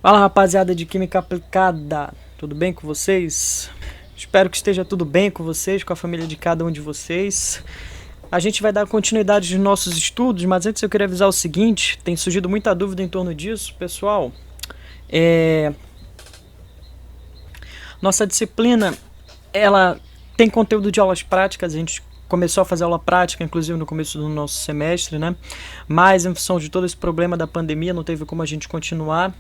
Fala, rapaziada de Química Aplicada, tudo bem com vocês? Espero que esteja tudo bem com vocês, com a família de cada um de vocês. A gente vai dar continuidade nos nossos estudos, mas antes eu queria avisar o seguinte, tem surgido muita dúvida em torno disso, pessoal. Nossa disciplina, ela tem conteúdo de aulas práticas, a gente começou a fazer aula prática, inclusive no começo do nosso semestre, né? Mas em função de todo esse problema da pandemia, não teve como a gente continuar.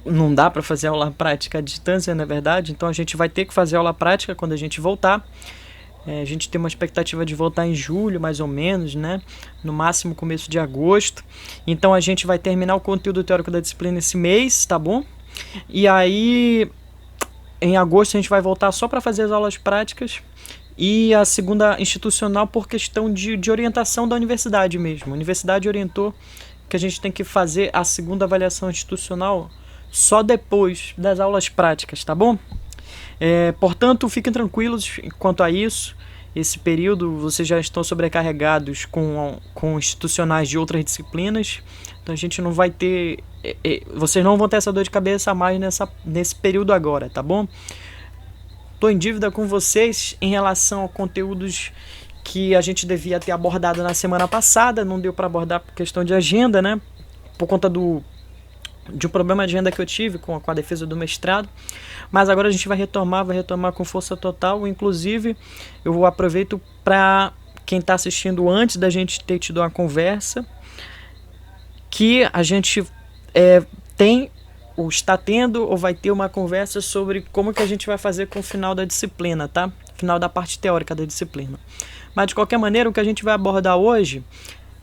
Não dá para fazer aula prática à distância, na verdade, então a gente vai ter que fazer aula prática quando a gente voltar. A gente tem uma expectativa de voltar em julho, mais ou menos, né? No máximo começo de agosto. Então a gente vai terminar o conteúdo teórico da disciplina esse mês, tá bom? E aí, em agosto, a gente vai voltar só para fazer as aulas práticas. E a segunda institucional por questão de orientação da universidade mesmo. A universidade orientou que a gente tem que fazer a segunda avaliação institucional só depois das aulas práticas, tá bom? Portanto, fiquem tranquilos quanto a isso. Esse período vocês já estão sobrecarregados com institucionais de outras disciplinas. Então a gente não vai ter... vocês não vão ter essa dor de cabeça a mais nesse período agora, tá bom? Estou em dívida com vocês em relação a conteúdos que a gente devia ter abordado na semana passada. Não deu para abordar por questão de agenda, né? Por conta de um problema de agenda que eu tive com a defesa do mestrado. Mas agora a gente vai retomar com força total. Inclusive, eu aproveito para quem está assistindo antes da gente ter tido uma conversa, que a gente está tendo ou vai ter uma conversa sobre como que a gente vai fazer com o final da disciplina, tá? Final da parte teórica da disciplina. Mas de qualquer maneira, o que a gente vai abordar hoje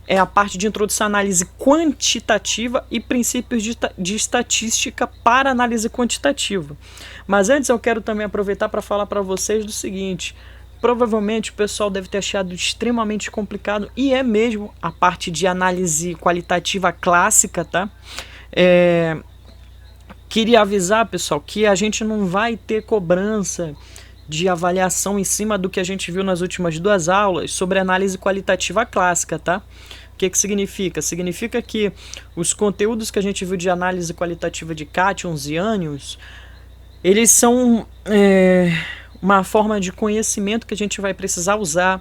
é a parte de introdução à análise quantitativa e princípios de estatística para análise quantitativa. Mas antes eu quero também aproveitar para falar para vocês do seguinte: provavelmente o pessoal deve ter achado extremamente complicado, e é mesmo, a parte de análise qualitativa clássica, tá? Queria avisar, pessoal, que a gente não vai ter cobrança de avaliação em cima do que a gente viu nas últimas duas aulas sobre análise qualitativa clássica, tá? O que significa? Significa que os conteúdos que a gente viu de análise qualitativa de cátions e ânions, eles são uma forma de conhecimento que a gente vai precisar usar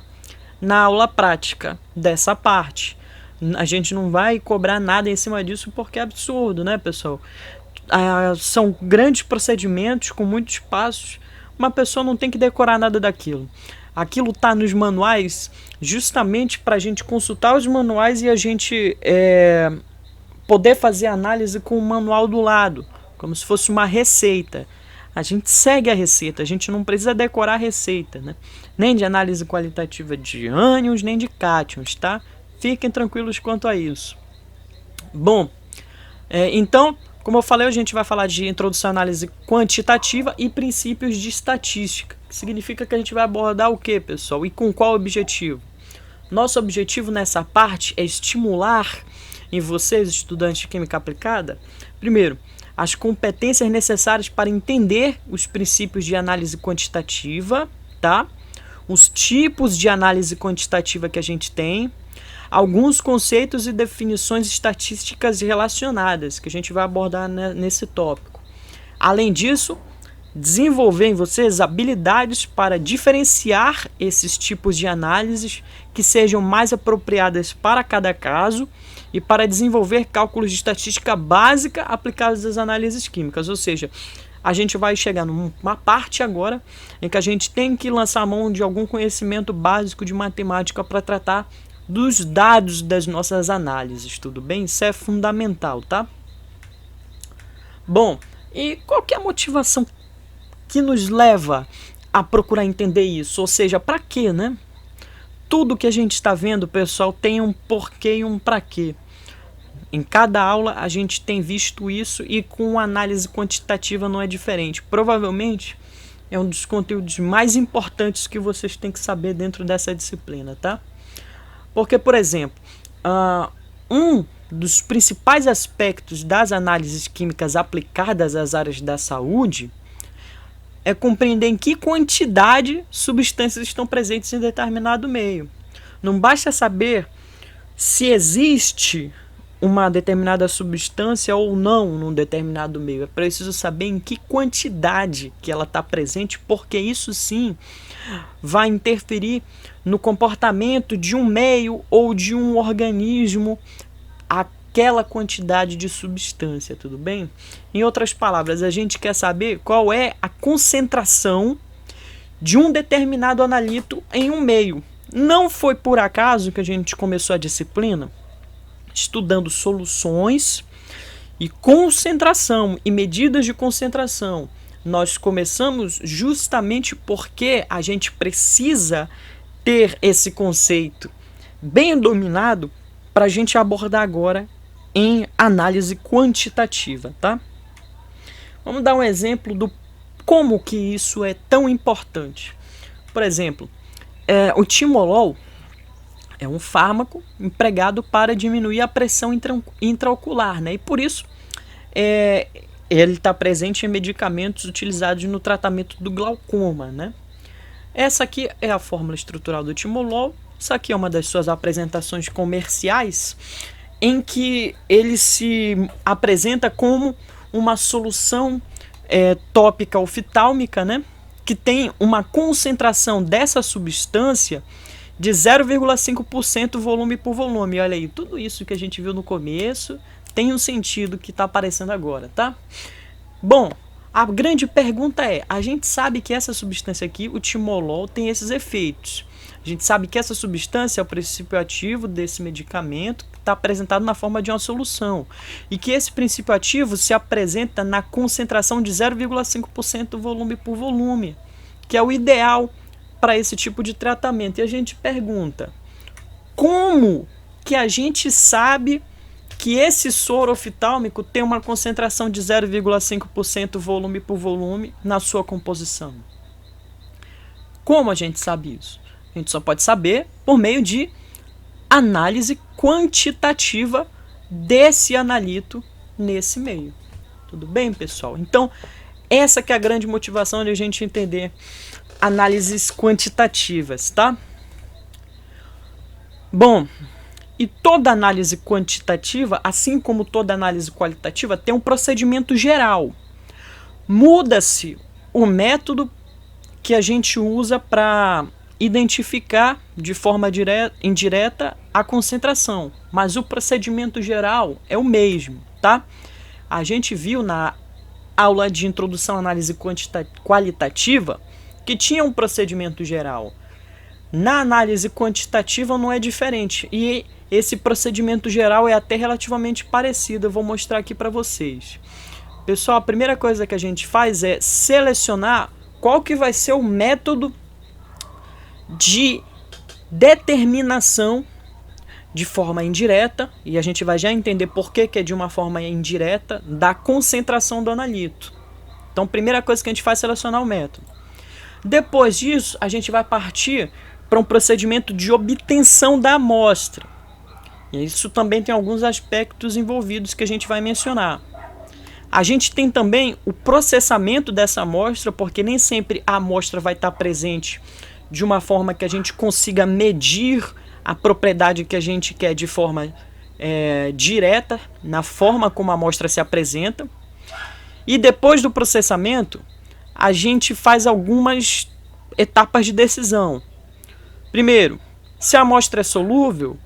na aula prática dessa parte. A gente não vai cobrar nada em cima disso porque é absurdo, né, pessoal? São grandes procedimentos com muitos passos. Uma pessoa não tem que decorar nada daquilo. Aquilo está nos manuais justamente para a gente consultar os manuais e a gente poder fazer análise com o manual do lado, como se fosse uma receita. A gente segue a receita, a gente não precisa decorar a receita, né? Nem de análise qualitativa de ânions, nem de cátions, tá? Fiquem tranquilos quanto a isso. Bom, então, como eu falei, a gente vai falar de introdução à análise quantitativa e princípios de estatística. Que significa que a gente vai abordar o que, pessoal? E com qual objetivo? Nosso objetivo nessa parte é estimular em vocês, estudantes de Química Aplicada, primeiro, as competências necessárias para entender os princípios de análise quantitativa, tá? Os tipos de análise quantitativa que a gente tem, alguns conceitos e definições estatísticas relacionadas, que a gente vai abordar nesse tópico. Além disso, desenvolver em vocês habilidades para diferenciar esses tipos de análises que sejam mais apropriadas para cada caso e para desenvolver cálculos de estatística básica aplicados às análises químicas. Ou seja, a gente vai chegar numa parte agora em que a gente tem que lançar a mão de algum conhecimento básico de matemática para tratar dos dados das nossas análises, tudo bem? Isso é fundamental, tá? Bom, e qual que é a motivação que nos leva a procurar entender isso? Ou seja, para quê, né? Tudo que a gente está vendo, pessoal, tem um porquê e um para quê. Em cada aula a gente tem visto isso e com análise quantitativa não é diferente. Provavelmente é um dos conteúdos mais importantes que vocês têm que saber dentro dessa disciplina, tá? Porque, por exemplo, um dos principais aspectos das análises químicas aplicadas às áreas da saúde é compreender em que quantidade substâncias estão presentes em determinado meio. Não basta saber se existe uma determinada substância ou não num determinado meio. É preciso saber em que quantidade que ela está presente, porque isso sim vai interferir no comportamento de um meio ou de um organismo, aquela quantidade de substância, tudo bem? Em outras palavras, a gente quer saber qual é a concentração de um determinado analito em um meio. Não foi por acaso que a gente começou a disciplina estudando soluções e concentração e medidas de concentração. Nós começamos justamente porque a gente precisa ter esse conceito bem dominado para a gente abordar agora em análise quantitativa, tá? Vamos dar um exemplo do como que isso é tão importante. Por exemplo, o timolol é um fármaco empregado para diminuir a pressão intraocular, né? E por isso ele está presente em medicamentos utilizados no tratamento do glaucoma, né? Essa aqui é a fórmula estrutural do timolol. Essa aqui é uma das suas apresentações comerciais, em que ele se apresenta como uma solução tópica oftálmica, né? Que tem uma concentração dessa substância de 0,5% volume por volume. Olha aí, tudo isso que a gente viu no começo tem um sentido que está aparecendo agora, tá? Bom, a grande pergunta é, a gente sabe que essa substância aqui, o timolol, tem esses efeitos. A gente sabe que essa substância é o princípio ativo desse medicamento que está apresentado na forma de uma solução. E que esse princípio ativo se apresenta na concentração de 0,5% volume por volume, que é o ideal para esse tipo de tratamento. E a gente pergunta, como que a gente sabe que esse soro oftálmico tem uma concentração de 0,5% volume por volume na sua composição? Como a gente sabe isso? A gente só pode saber por meio de análise quantitativa desse analito nesse meio. Tudo bem, pessoal? Então, essa que é a grande motivação de a gente entender análises quantitativas, tá? Bom, e toda análise quantitativa, assim como toda análise qualitativa, tem um procedimento geral. Muda-se o método que a gente usa para identificar de forma indireta a concentração, mas o procedimento geral é o mesmo, tá? A gente viu na aula de introdução à análise qualitativa que tinha um procedimento geral. Na análise quantitativa não é diferente, e esse procedimento geral é até relativamente parecido. Eu vou mostrar aqui para vocês. Pessoal, a primeira coisa que a gente faz é selecionar qual que vai ser o método de determinação de forma indireta, e a gente vai já entender por que é de uma forma indireta, da concentração do analito. Então, primeira coisa que a gente faz é selecionar o método. Depois disso, a gente vai partir para um procedimento de obtenção da amostra. E isso também tem alguns aspectos envolvidos que a gente vai mencionar. A gente tem também o processamento dessa amostra, porque nem sempre a amostra vai estar presente de uma forma que a gente consiga medir a propriedade que a gente quer de forma direta, na forma como a amostra se apresenta. E depois do processamento, a gente faz algumas etapas de decisão. Primeiro, se a amostra é solúvel,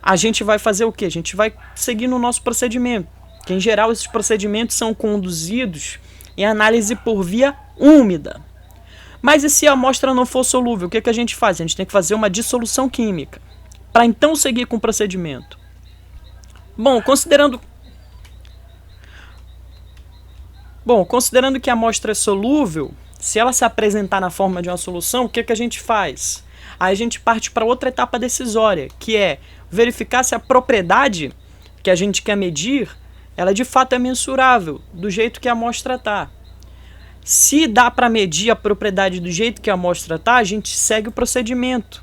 a gente vai fazer o quê? A gente vai seguir no nosso procedimento, que em geral esses procedimentos são conduzidos em análise por via úmida. Mas e se a amostra não for solúvel, o que a gente faz? A gente tem que fazer uma dissolução química, para então seguir com o procedimento. Bom, considerando que a amostra é solúvel, se ela se apresentar na forma de uma solução, o que a gente faz? Aí a gente parte para outra etapa decisória, que é verificar se a propriedade que a gente quer medir, ela de fato é mensurável, do jeito que a amostra está. Se dá para medir a propriedade do jeito que a amostra está, a gente segue o procedimento.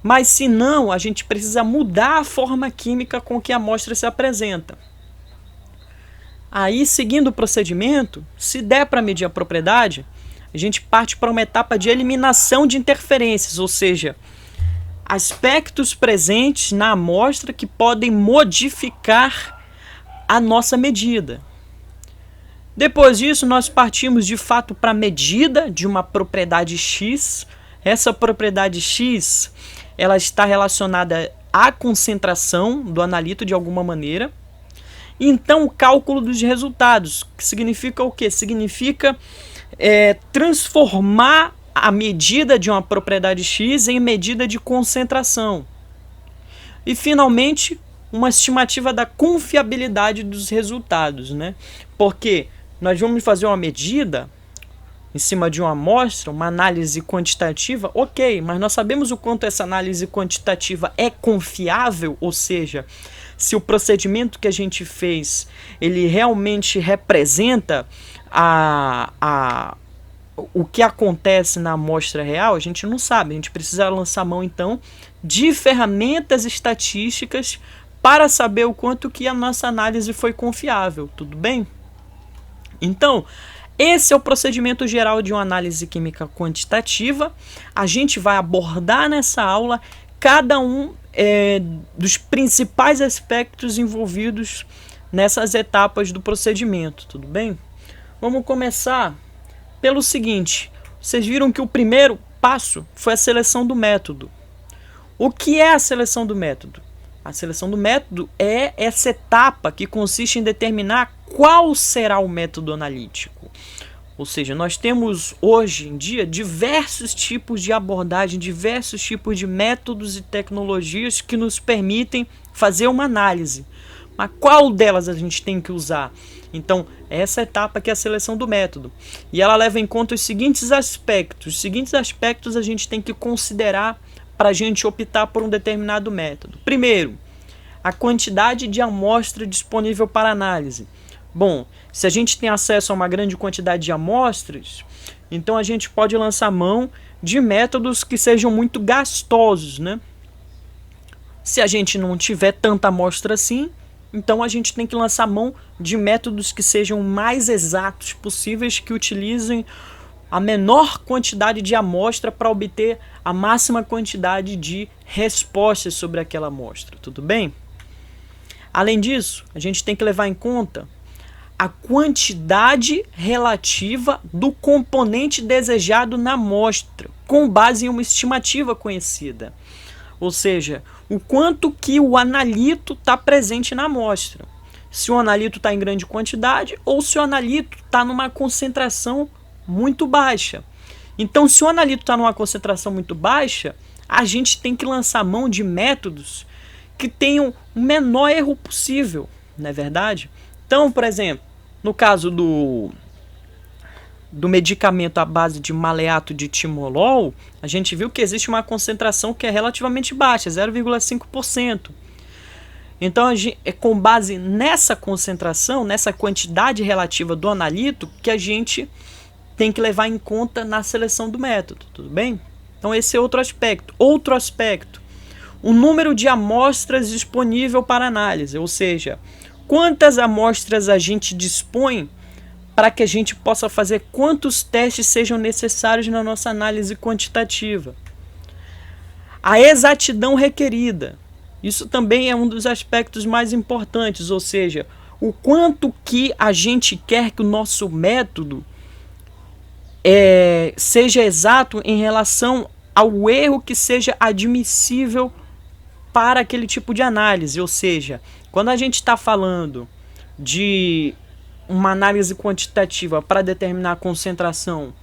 Mas se não, a gente precisa mudar a forma química com que a amostra se apresenta. Aí, seguindo o procedimento, se der para medir a propriedade, a gente parte para uma etapa de eliminação de interferências, ou seja, aspectos presentes na amostra que podem modificar a nossa medida. Depois disso, nós partimos de fato para a medida de uma propriedade X. Essa propriedade X, ela está relacionada à concentração do analito de alguma maneira. Então, o cálculo dos resultados, que significa o quê? Significa transformar a medida de uma propriedade X em medida de concentração. E, finalmente, uma estimativa da confiabilidade dos resultados, né? Porque nós vamos fazer uma medida em cima de uma amostra, uma análise quantitativa, ok, mas nós sabemos o quanto essa análise quantitativa é confiável, ou seja, se o procedimento que a gente fez, ele realmente representa o que acontece na amostra real, a gente não sabe. A gente precisa lançar mão, então, de ferramentas estatísticas para saber o quanto que a nossa análise foi confiável, tudo bem? Então, esse é o procedimento geral de uma análise química quantitativa. A gente vai abordar nessa aula cada um dos principais aspectos envolvidos nessas etapas do procedimento, tudo bem? Vamos começar pelo seguinte: vocês viram que o primeiro passo foi a seleção do método. O que é a seleção do método? A seleção do método é essa etapa que consiste em determinar qual será o método analítico. Ou seja, nós temos hoje em dia diversos tipos de abordagem, diversos tipos de métodos e tecnologias que nos permitem fazer uma análise. Mas qual delas a gente tem que usar? Então, essa etapa que é a seleção do método. E ela leva em conta os seguintes aspectos. Os seguintes aspectos a gente tem que considerar para a gente optar por um determinado método. Primeiro, a quantidade de amostra disponível para análise. Bom, se a gente tem acesso a uma grande quantidade de amostras, então a gente pode lançar mão de métodos que sejam muito gastosos, né? Se a gente não tiver tanta amostra assim, então a gente tem que lançar mão de métodos que sejam mais exatos possíveis, que utilizem a menor quantidade de amostra para obter a máxima quantidade de respostas sobre aquela amostra, tudo bem? Além disso, a gente tem que levar em conta a quantidade relativa do componente desejado na amostra, com base em uma estimativa conhecida. Ou seja, o quanto que o analito está presente na amostra. Se o analito está em grande quantidade ou se o analito está numa concentração muito baixa. Então, se o analito está numa concentração muito baixa, a gente tem que lançar mão de métodos que tenham o menor erro possível, não é verdade? Então, por exemplo, no caso do medicamento à base de maleato de timolol, a gente viu que existe uma concentração que é relativamente baixa, 0,5%. Então, é com base nessa concentração, nessa quantidade relativa do analito, que a gente tem que levar em conta na seleção do método, tudo bem? Então, esse é outro aspecto. Outro aspecto, o número de amostras disponível para análise, ou seja, quantas amostras a gente dispõe para que a gente possa fazer quantos testes sejam necessários na nossa análise quantitativa. A exatidão requerida. Isso também é um dos aspectos mais importantes, ou seja, o quanto que a gente quer que o nosso método seja exato em relação ao erro que seja admissível para aquele tipo de análise. Ou seja, quando a gente está falando de uma análise quantitativa para determinar a concentração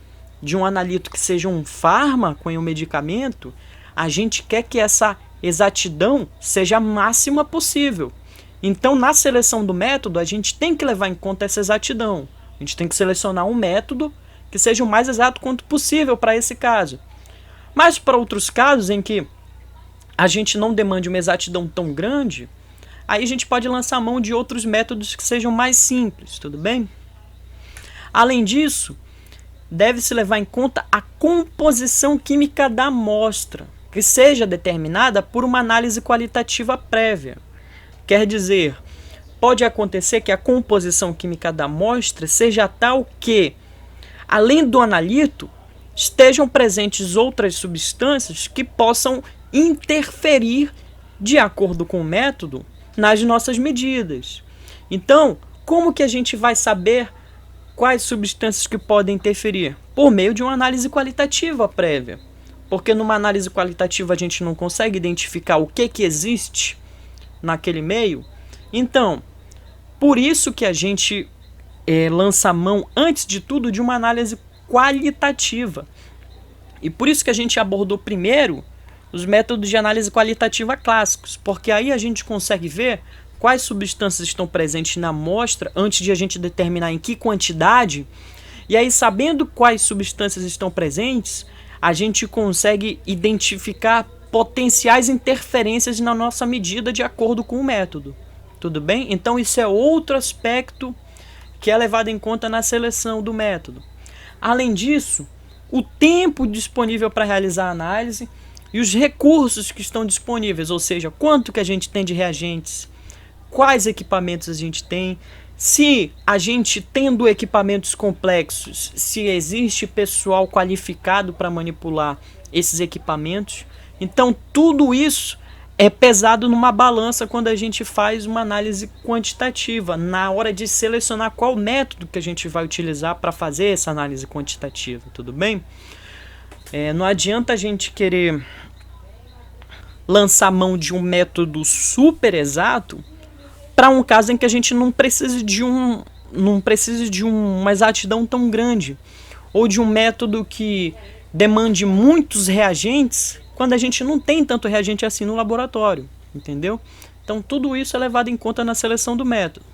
de um analito que seja um fármaco em um medicamento, a gente quer que essa exatidão seja a máxima possível. Então, na seleção do método, a gente tem que levar em conta essa exatidão. A gente tem que selecionar um método que seja o mais exato quanto possível para esse caso. Mas para outros casos em que a gente não demande uma exatidão tão grande, aí a gente pode lançar mão de outros métodos que sejam mais simples, tudo bem? Além disso, deve-se levar em conta a composição química da amostra, que seja determinada por uma análise qualitativa prévia. Quer dizer, pode acontecer que a composição química da amostra seja tal que, além do analito, estejam presentes outras substâncias que possam interferir, de acordo com o método, nas nossas medidas. Então, como que a gente vai saber quais substâncias que podem interferir? Por meio de uma análise qualitativa prévia. Porque numa análise qualitativa a gente não consegue identificar o que existe naquele meio. Então, por isso que a gente lança a mão, antes de tudo, de uma análise qualitativa. E por isso que a gente abordou primeiro os métodos de análise qualitativa clássicos, porque aí a gente consegue ver quais substâncias estão presentes na amostra antes de a gente determinar em que quantidade, e aí sabendo quais substâncias estão presentes, a gente consegue identificar potenciais interferências na nossa medida de acordo com o método. Tudo bem? Então isso é outro aspecto que é levado em conta na seleção do método. Além disso, o tempo disponível para realizar a análise e os recursos que estão disponíveis, ou seja, quanto que a gente tem de reagentes, quais equipamentos a gente tem, se a gente tendo equipamentos complexos, se existe pessoal qualificado para manipular esses equipamentos. Então tudo isso é pesado numa balança quando a gente faz uma análise quantitativa, na hora de selecionar qual método que a gente vai utilizar para fazer essa análise quantitativa, tudo bem? Não adianta a gente querer lançar mão de um método super exato para um caso em que a gente não precise de uma exatidão tão grande, ou de um método que demande muitos reagentes, quando a gente não tem tanto reagente assim no laboratório, entendeu? Então tudo isso é levado em conta na seleção do método.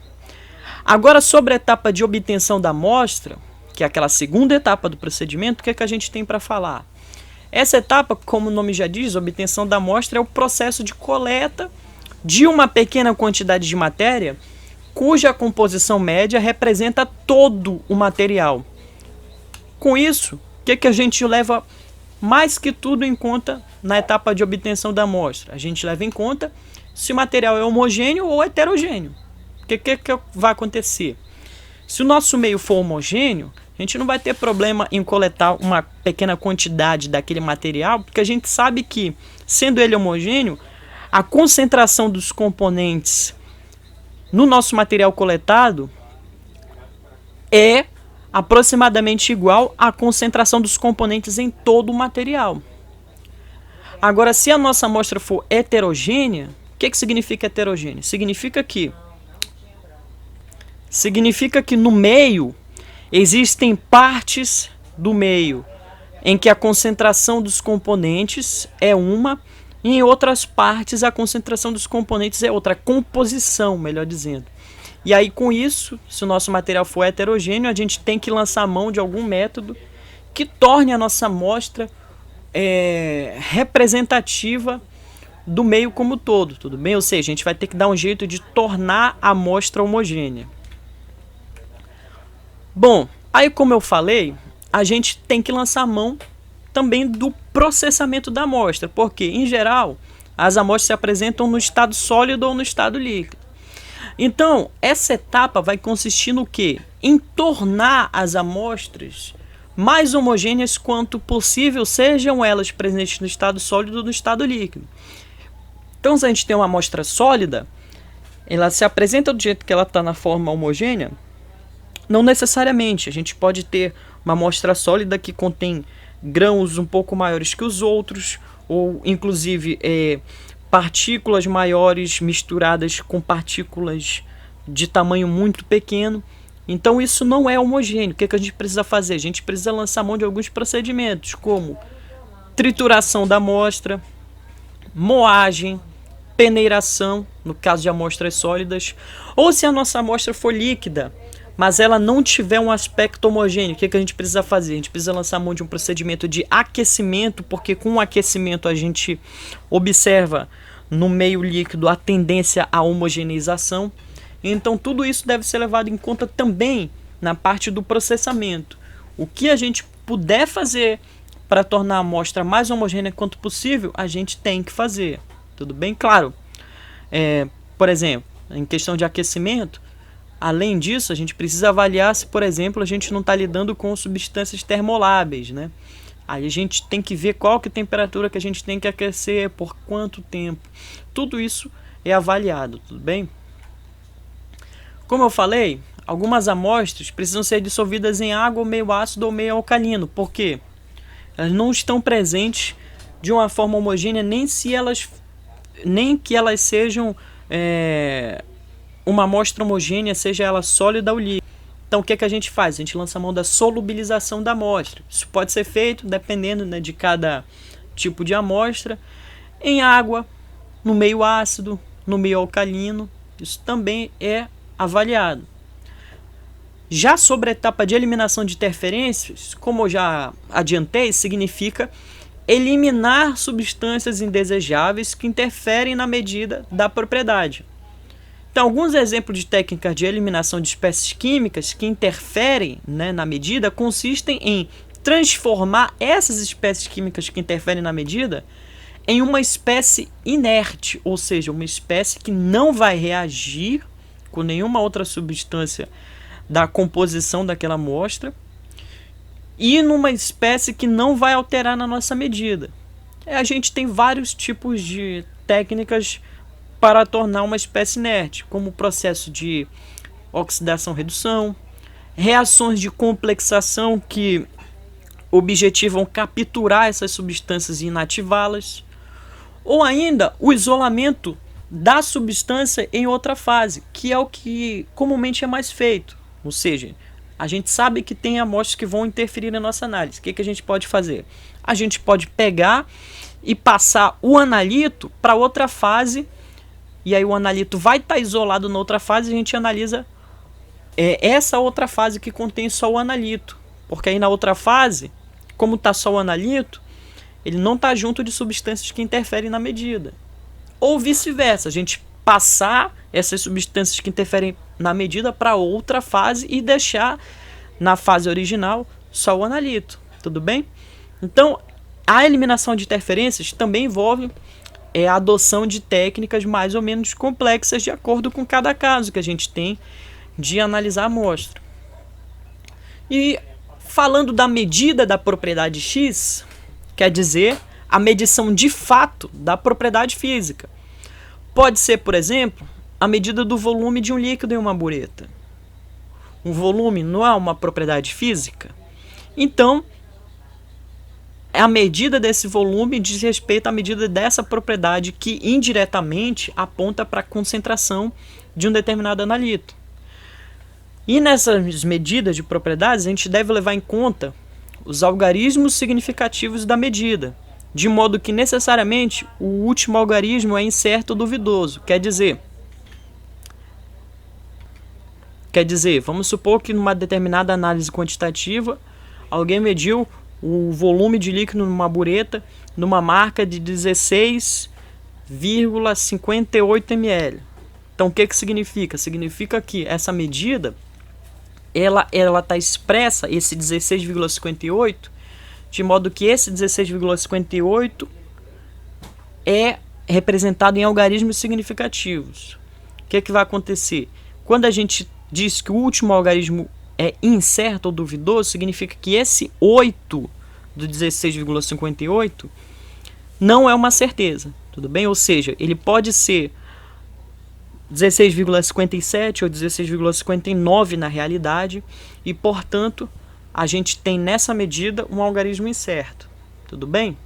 Agora, sobre a etapa de obtenção da amostra, que é aquela segunda etapa do procedimento, o que é que a gente tem para falar? Essa etapa, como o nome já diz, obtenção da amostra, é o processo de coleta de uma pequena quantidade de matéria, cuja composição média representa todo o material. Com isso, o que a gente leva mais que tudo em conta na etapa de obtenção da amostra? A gente leva em conta se o material é homogêneo ou heterogêneo. O que vai acontecer? Se o nosso meio for homogêneo, a gente não vai ter problema em coletar uma pequena quantidade daquele material, porque a gente sabe que, sendo ele homogêneo, a concentração dos componentes no nosso material coletado é aproximadamente igual à concentração dos componentes em todo o material. Agora, se a nossa amostra for heterogênea, o que significa heterogênea? Significa que no meio existem partes do meio em que a concentração dos componentes é uma, e em outras partes a concentração dos componentes é outra, a composição, melhor dizendo. E aí, com isso, se o nosso material for heterogêneo, a gente tem que lançar mão de algum método que torne a nossa amostra representativa do meio como todo, tudo bem? Ou seja, a gente vai ter que dar um jeito de tornar a amostra homogênea. Bom, aí como eu falei, a gente tem que lançar mão também do processamento da amostra, porque, em geral, as amostras se apresentam no estado sólido ou no estado líquido. Então, essa etapa vai consistir no quê? Em tornar as amostras mais homogêneas quanto possível, sejam elas presentes no estado sólido ou no estado líquido. Então, se a gente tem uma amostra sólida, ela se apresenta do jeito que ela está na forma homogênea? Não necessariamente. A gente pode ter uma amostra sólida que contém grãos um pouco maiores que os outros, ou inclusive partículas maiores misturadas com partículas de tamanho muito pequeno. Então isso não é homogêneo. O que a gente precisa fazer? A gente precisa lançar mão de alguns procedimentos, como trituração da amostra, moagem, peneiração, no caso de amostras sólidas, ou se a nossa amostra for líquida, mas ela não tiver um aspecto homogêneo, o que a gente precisa fazer? A gente precisa lançar mão de um procedimento de aquecimento, porque com o aquecimento a gente observa no meio líquido a tendência à homogeneização. Então tudo isso deve ser levado em conta também na parte do processamento. O que a gente puder fazer para tornar a amostra mais homogênea quanto possível, a gente tem que fazer. Tudo bem? Claro. Por exemplo, em questão de aquecimento, além disso, a gente precisa avaliar se, por exemplo, a gente não está lidando com substâncias termoláveis, né? Aí a gente tem que ver qual que é a temperatura que a gente tem que aquecer, por quanto tempo. Tudo isso é avaliado, tudo bem? Como eu falei, algumas amostras precisam ser dissolvidas em água, meio ácido ou meio alcalino. Por quê? Elas não estão presentes de uma forma homogênea, nem que elas sejam uma amostra homogênea, seja ela sólida ou líquida. Então o que a gente faz? A gente lança a mão da solubilização da amostra. Isso pode ser feito, dependendo, né, de cada tipo de amostra, em água, no meio ácido, no meio alcalino. Isso também é avaliado. Já sobre a etapa de eliminação de interferências, como eu já adiantei, significa eliminar substâncias indesejáveis que interferem na medida da propriedade. Então, alguns exemplos de técnicas de eliminação de espécies químicas que interferem, né, na medida consistem em transformar essas espécies químicas que interferem na medida em uma espécie inerte, ou seja, uma espécie que não vai reagir com nenhuma outra substância da composição daquela amostra, e numa espécie que não vai alterar na nossa medida. A gente tem vários tipos de técnicas para tornar uma espécie inerte, como o processo de oxidação-redução, reações de complexação que objetivam capturar essas substâncias e inativá-las, ou ainda o isolamento da substância em outra fase, que é o que comumente é mais feito. Ou seja, a gente sabe que tem amostras que vão interferir na nossa análise. O que a gente pode fazer? A gente pode pegar e passar o analito para outra fase, e aí o analito vai estar isolado na outra fase, e a gente analisa essa outra fase que contém só o analito. Porque aí na outra fase, como está só o analito, ele não está junto de substâncias que interferem na medida. Ou vice-versa, a gente passar essas substâncias que interferem na medida para outra fase e deixar na fase original só o analito, tudo bem? Então, a eliminação de interferências também envolve a adoção de técnicas mais ou menos complexas de acordo com cada caso que a gente tem de analisar a amostra. E falando da medida da propriedade X, quer dizer a medição de fato da propriedade física. Pode ser, por exemplo, a medida do volume de um líquido em uma bureta. Um volume não é uma propriedade física? Então, a medida desse volume diz respeito à medida dessa propriedade que indiretamente aponta para a concentração de um determinado analito. E nessas medidas de propriedades, a gente deve levar em conta os algarismos significativos da medida, de modo que necessariamente o último algarismo é incerto ou duvidoso. Quer dizer, vamos supor que numa determinada análise quantitativa, alguém mediu o volume de líquido numa bureta numa marca de 16,58 ml. Então o que significa? Significa que essa medida ela está expressa, esse 16,58, de modo que esse 16,58 é representado em algarismos significativos. O que vai acontecer? Quando a gente diz que o último algarismo é incerto ou duvidoso, significa que esse 8 do 16,58 não é uma certeza, tudo bem? Ou seja, ele pode ser 16,57 ou 16,59 na realidade, e portanto a gente tem nessa medida um algarismo incerto, tudo bem?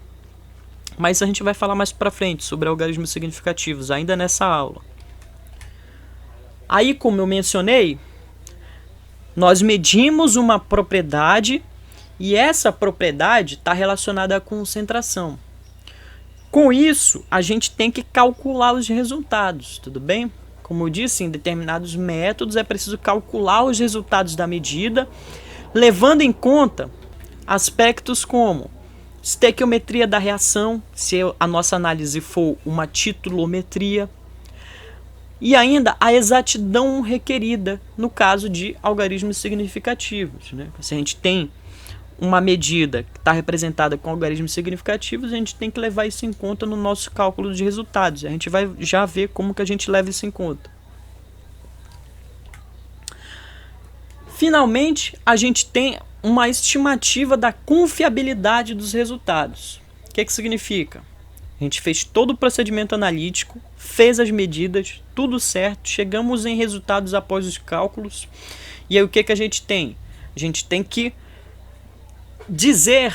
Mas a gente vai falar mais para frente sobre algarismos significativos ainda nessa aula. Aí, como eu mencionei, nós medimos uma propriedade e essa propriedade está relacionada à concentração. Com isso, a gente tem que calcular os resultados, tudo bem? Como eu disse, em determinados métodos é preciso calcular os resultados da medida, levando em conta aspectos como estequiometria da reação, se a nossa análise for uma titulometria, e ainda a exatidão requerida no caso de algarismos significativos, né? Se a gente tem uma medida que está representada com algarismos significativos, a gente tem que levar isso em conta no nosso cálculo de resultados. A gente vai já ver como que a gente leva isso em conta. Finalmente, a gente tem uma estimativa da confiabilidade dos resultados. O que significa? A gente fez todo o procedimento analítico, fez as medidas, tudo certo, chegamos em resultados após os cálculos. E aí o que a gente tem? A gente tem que dizer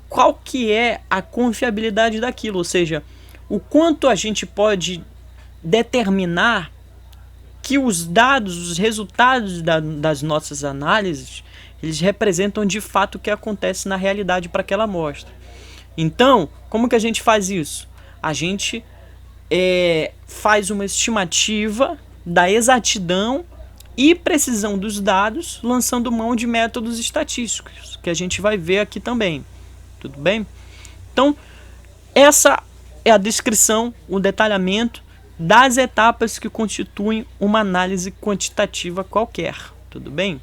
qual que é a confiabilidade daquilo, ou seja, o quanto a gente pode determinar que os dados, os resultados das nossas análises, eles representam de fato o que acontece na realidade para aquela amostra. Então, como que a gente faz isso? A gente faz uma estimativa da exatidão e precisão dos dados, lançando mão de métodos estatísticos, que a gente vai ver aqui também. Tudo bem? Então, essa é a descrição, o detalhamento das etapas que constituem uma análise quantitativa qualquer. Tudo bem?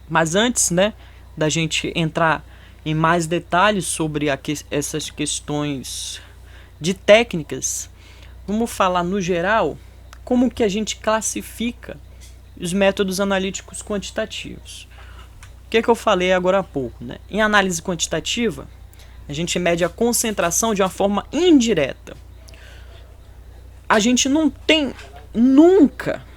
Mas antes, da gente entrar em mais detalhes sobre essas questões de técnicas, vamos falar no geral como que a gente classifica os métodos analíticos quantitativos. O que eu falei agora há pouco? Em análise quantitativa, a gente mede a concentração de uma forma indireta. A gente não tem nunca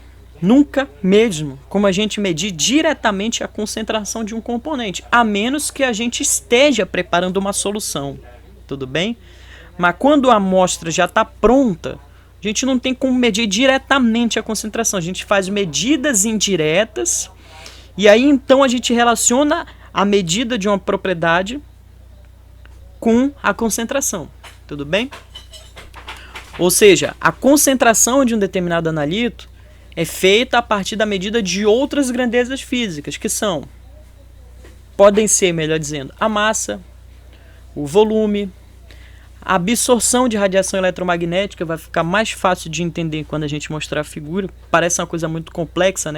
mesmo como a gente medir diretamente a concentração de um componente, a menos que a gente esteja preparando uma solução, tudo bem? Mas quando a amostra já está pronta, a gente não tem como medir diretamente a concentração, a gente faz medidas indiretas, e aí então a gente relaciona a medida de uma propriedade com a concentração, tudo bem? Ou seja, a concentração de um determinado analito é feita a partir da medida de outras grandezas físicas, que podem ser, melhor dizendo, a massa, o volume, a absorção de radiação eletromagnética. Vai ficar mais fácil de entender quando a gente mostrar a figura. Parece uma coisa muito complexa,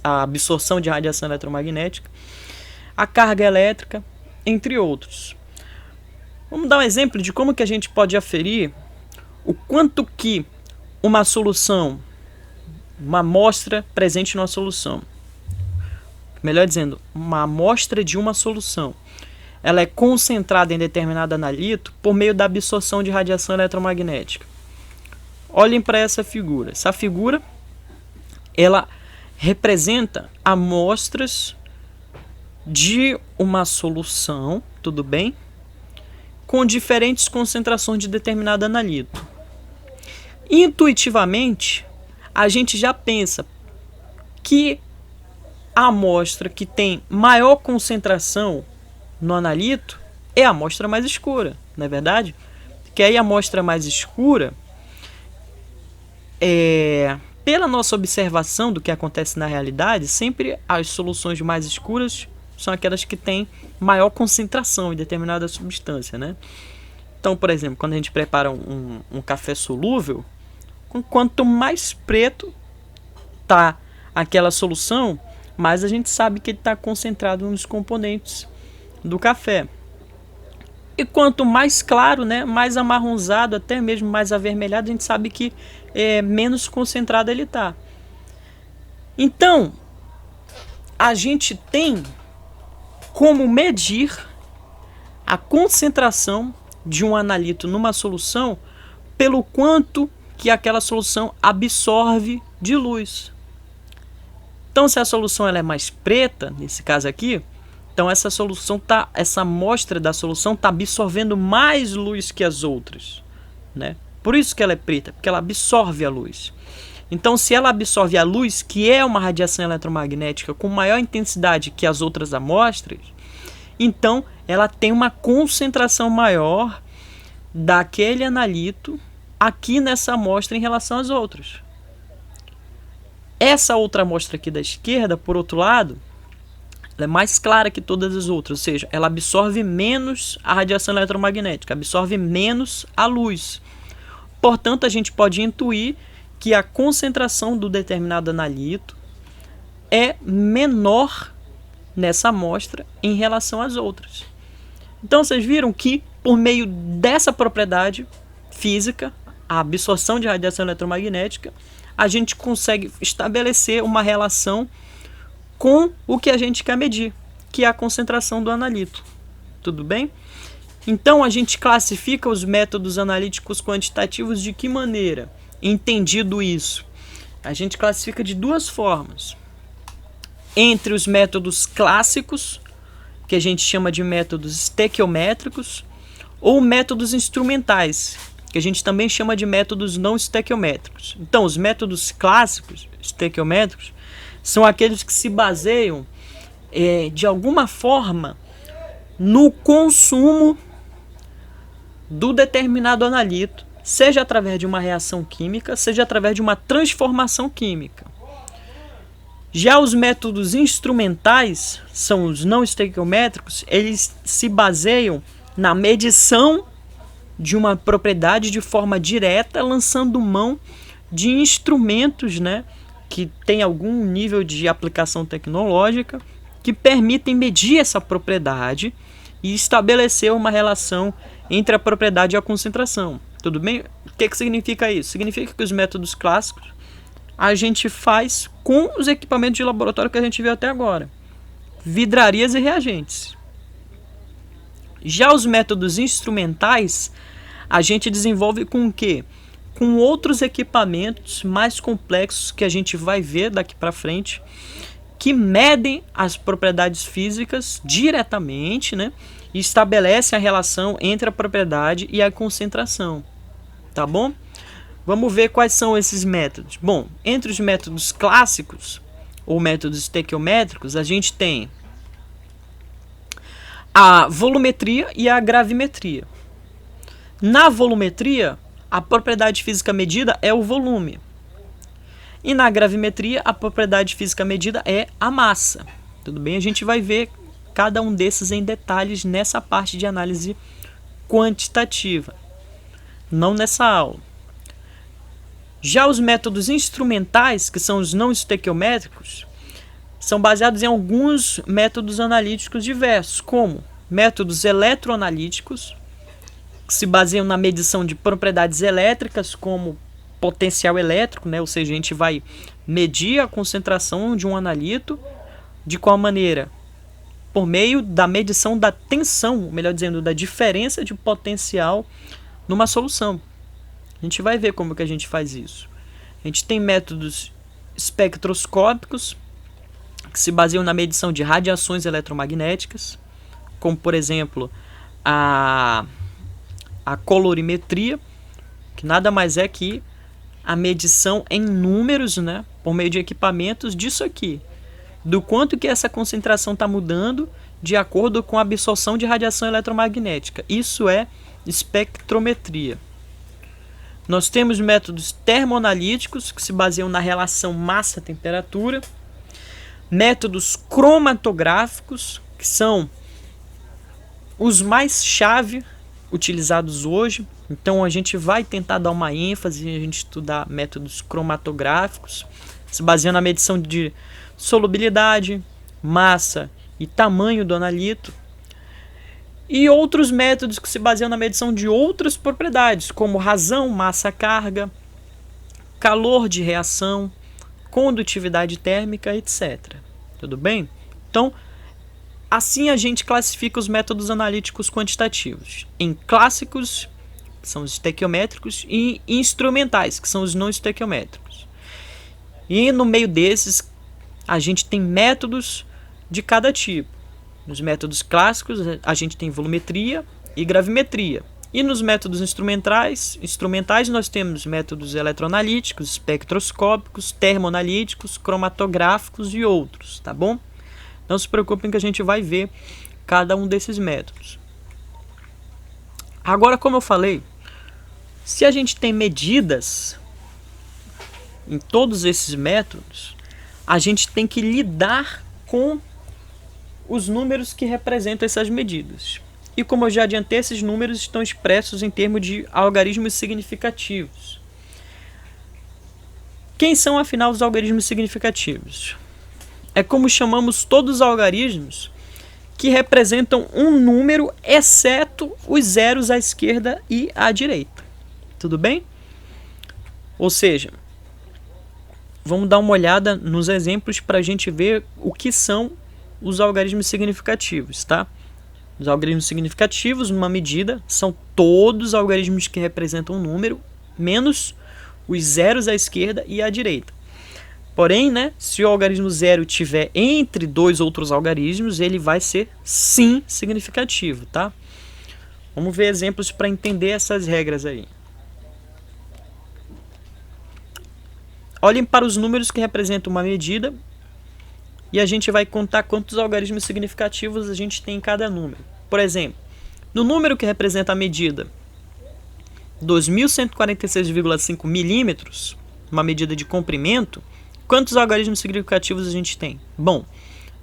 a absorção de radiação eletromagnética, a carga elétrica, entre outros. Vamos dar um exemplo de como que a gente pode aferir o quanto que uma solução, uma amostra presente numa solução, melhor dizendo, uma amostra de uma solução, ela é concentrada em determinado analito por meio da absorção de radiação eletromagnética. Olhem para essa figura. Essa figura, ela representa amostras de uma solução, tudo bem? Com diferentes concentrações de determinado analito. Intuitivamente, a gente já pensa que a amostra que tem maior concentração no analito é a amostra mais escura, não é verdade? Que aí a amostra mais escura, pela nossa observação do que acontece na realidade, sempre as soluções mais escuras são aquelas que têm maior concentração em determinada substância, Então, por exemplo, quando a gente prepara um café solúvel, quanto mais preto está aquela solução, mais a gente sabe que ele está concentrado nos componentes do café. E quanto mais claro, mais amarronzado, até mesmo mais avermelhado, a gente sabe que menos concentrado ele está. Então, a gente tem como medir a concentração de um analito numa solução pelo quanto que aquela solução absorve de luz. Então, se a solução ela é mais preta, nesse caso aqui, então essa amostra da solução está absorvendo mais luz que as outras, Por isso que ela é preta, porque ela absorve a luz. Então, se ela absorve a luz, que é uma radiação eletromagnética com maior intensidade que as outras amostras, então ela tem uma concentração maior daquele analito aqui nessa amostra em relação às outras. Essa outra amostra aqui da esquerda, por outro lado, ela é mais clara que todas as outras, ou seja, ela absorve menos a radiação eletromagnética, absorve menos a luz. Portanto, a gente pode intuir que a concentração do determinado analito é menor nessa amostra em relação às outras. Então, vocês viram que, por meio dessa propriedade física, a absorção de radiação eletromagnética, a gente consegue estabelecer uma relação com o que a gente quer medir, que é a concentração do analito. Tudo bem? Então, a gente classifica os métodos analíticos quantitativos de que maneira? Entendido isso, a gente classifica de duas formas. Entre os métodos clássicos, que a gente chama de métodos estequiométricos, ou métodos instrumentais, que a gente também chama de métodos não estequiométricos. Então, os métodos clássicos, estequiométricos, são aqueles que se baseiam, de alguma forma, no consumo do determinado analito, seja através de uma reação química, seja através de uma transformação química. Já os métodos instrumentais, são os não estequiométricos, eles se baseiam na medição de uma propriedade de forma direta, lançando mão de instrumentos, né, que tem algum nível de aplicação tecnológica, que permitem medir essa propriedade e estabelecer uma relação entre a propriedade e a concentração. Tudo bem? O que significa isso? Significa que os métodos clássicos a gente faz com os equipamentos de laboratório que a gente viu até agora. Vidrarias e reagentes. Já os métodos instrumentais, a gente desenvolve com o quê? Com outros equipamentos mais complexos que a gente vai ver daqui para frente, que medem as propriedades físicas diretamente, né? E estabelecem a relação entre a propriedade e a concentração. Tá bom? Vamos ver quais são esses métodos. Bom, entre os métodos clássicos, ou métodos estequiométricos, a gente tem a volumetria e a gravimetria. Na volumetria, a propriedade física medida é o volume. E na gravimetria, a propriedade física medida é a massa. Tudo bem? A gente vai ver cada um desses em detalhes nessa parte de análise quantitativa, não nessa aula. Já os métodos instrumentais, que são os não estequiométricos, são baseados em alguns métodos analíticos diversos, como métodos eletroanalíticos, que se baseiam na medição de propriedades elétricas, como potencial elétrico, né? Ou seja, a gente vai medir a concentração de um analito, de qual maneira? Por meio da medição da tensão, melhor dizendo, da diferença de potencial numa solução. A gente vai ver como que a gente faz isso. A gente tem métodos espectroscópicos, que se baseiam na medição de radiações eletromagnéticas, como, por exemplo, a colorimetria, que nada mais é que a medição em números, né, por meio de equipamentos disso aqui, do quanto que essa concentração está mudando de acordo com a absorção de radiação eletromagnética. Isso é espectrometria. Nós temos métodos termoanalíticos, que se baseiam na relação massa-temperatura, métodos cromatográficos, que são os mais chave utilizados hoje. Então a gente vai tentar dar uma ênfase em a gente estudar métodos cromatográficos, se baseiam na medição de solubilidade, massa e tamanho do analito. E outros métodos que se baseiam na medição de outras propriedades, como razão, massa, carga, calor de reação, condutividade térmica, etc. Tudo bem? Então, assim a gente classifica os métodos analíticos quantitativos em clássicos, que são os estequiométricos, e instrumentais, que são os não estequiométricos. E no meio desses, a gente tem métodos de cada tipo. Nos métodos clássicos, a gente tem volumetria e gravimetria. E nos métodos instrumentais nós temos métodos eletroanalíticos, espectroscópicos, termoanalíticos, cromatográficos e outros, tá bom? Não se preocupem que a gente vai ver cada um desses métodos. Agora, como eu falei, se a gente tem medidas em todos esses métodos, a gente tem que lidar com os números que representam essas medidas. E como eu já adiantei, esses números estão expressos em termos de algarismos significativos. Quem são, afinal, os algarismos significativos? É como chamamos todos os algarismos que representam um número, exceto os zeros à esquerda e à direita. Tudo bem? Ou seja, vamos dar uma olhada nos exemplos para a gente ver o que são os algarismos significativos, tá? Os algarismos significativos, numa medida, são todos os algarismos que representam um número, menos os zeros à esquerda e à direita. Porém, né, se o algarismo zero tiver entre dois outros algarismos, ele vai ser sim significativo, tá? Vamos ver exemplos para entender essas regras aí. Olhem para os números que representam uma medida e a gente vai contar quantos algarismos significativos a gente tem em cada número. Por exemplo, no número que representa a medida 2146,5 milímetros, uma medida de comprimento, quantos algarismos significativos a gente tem? Bom,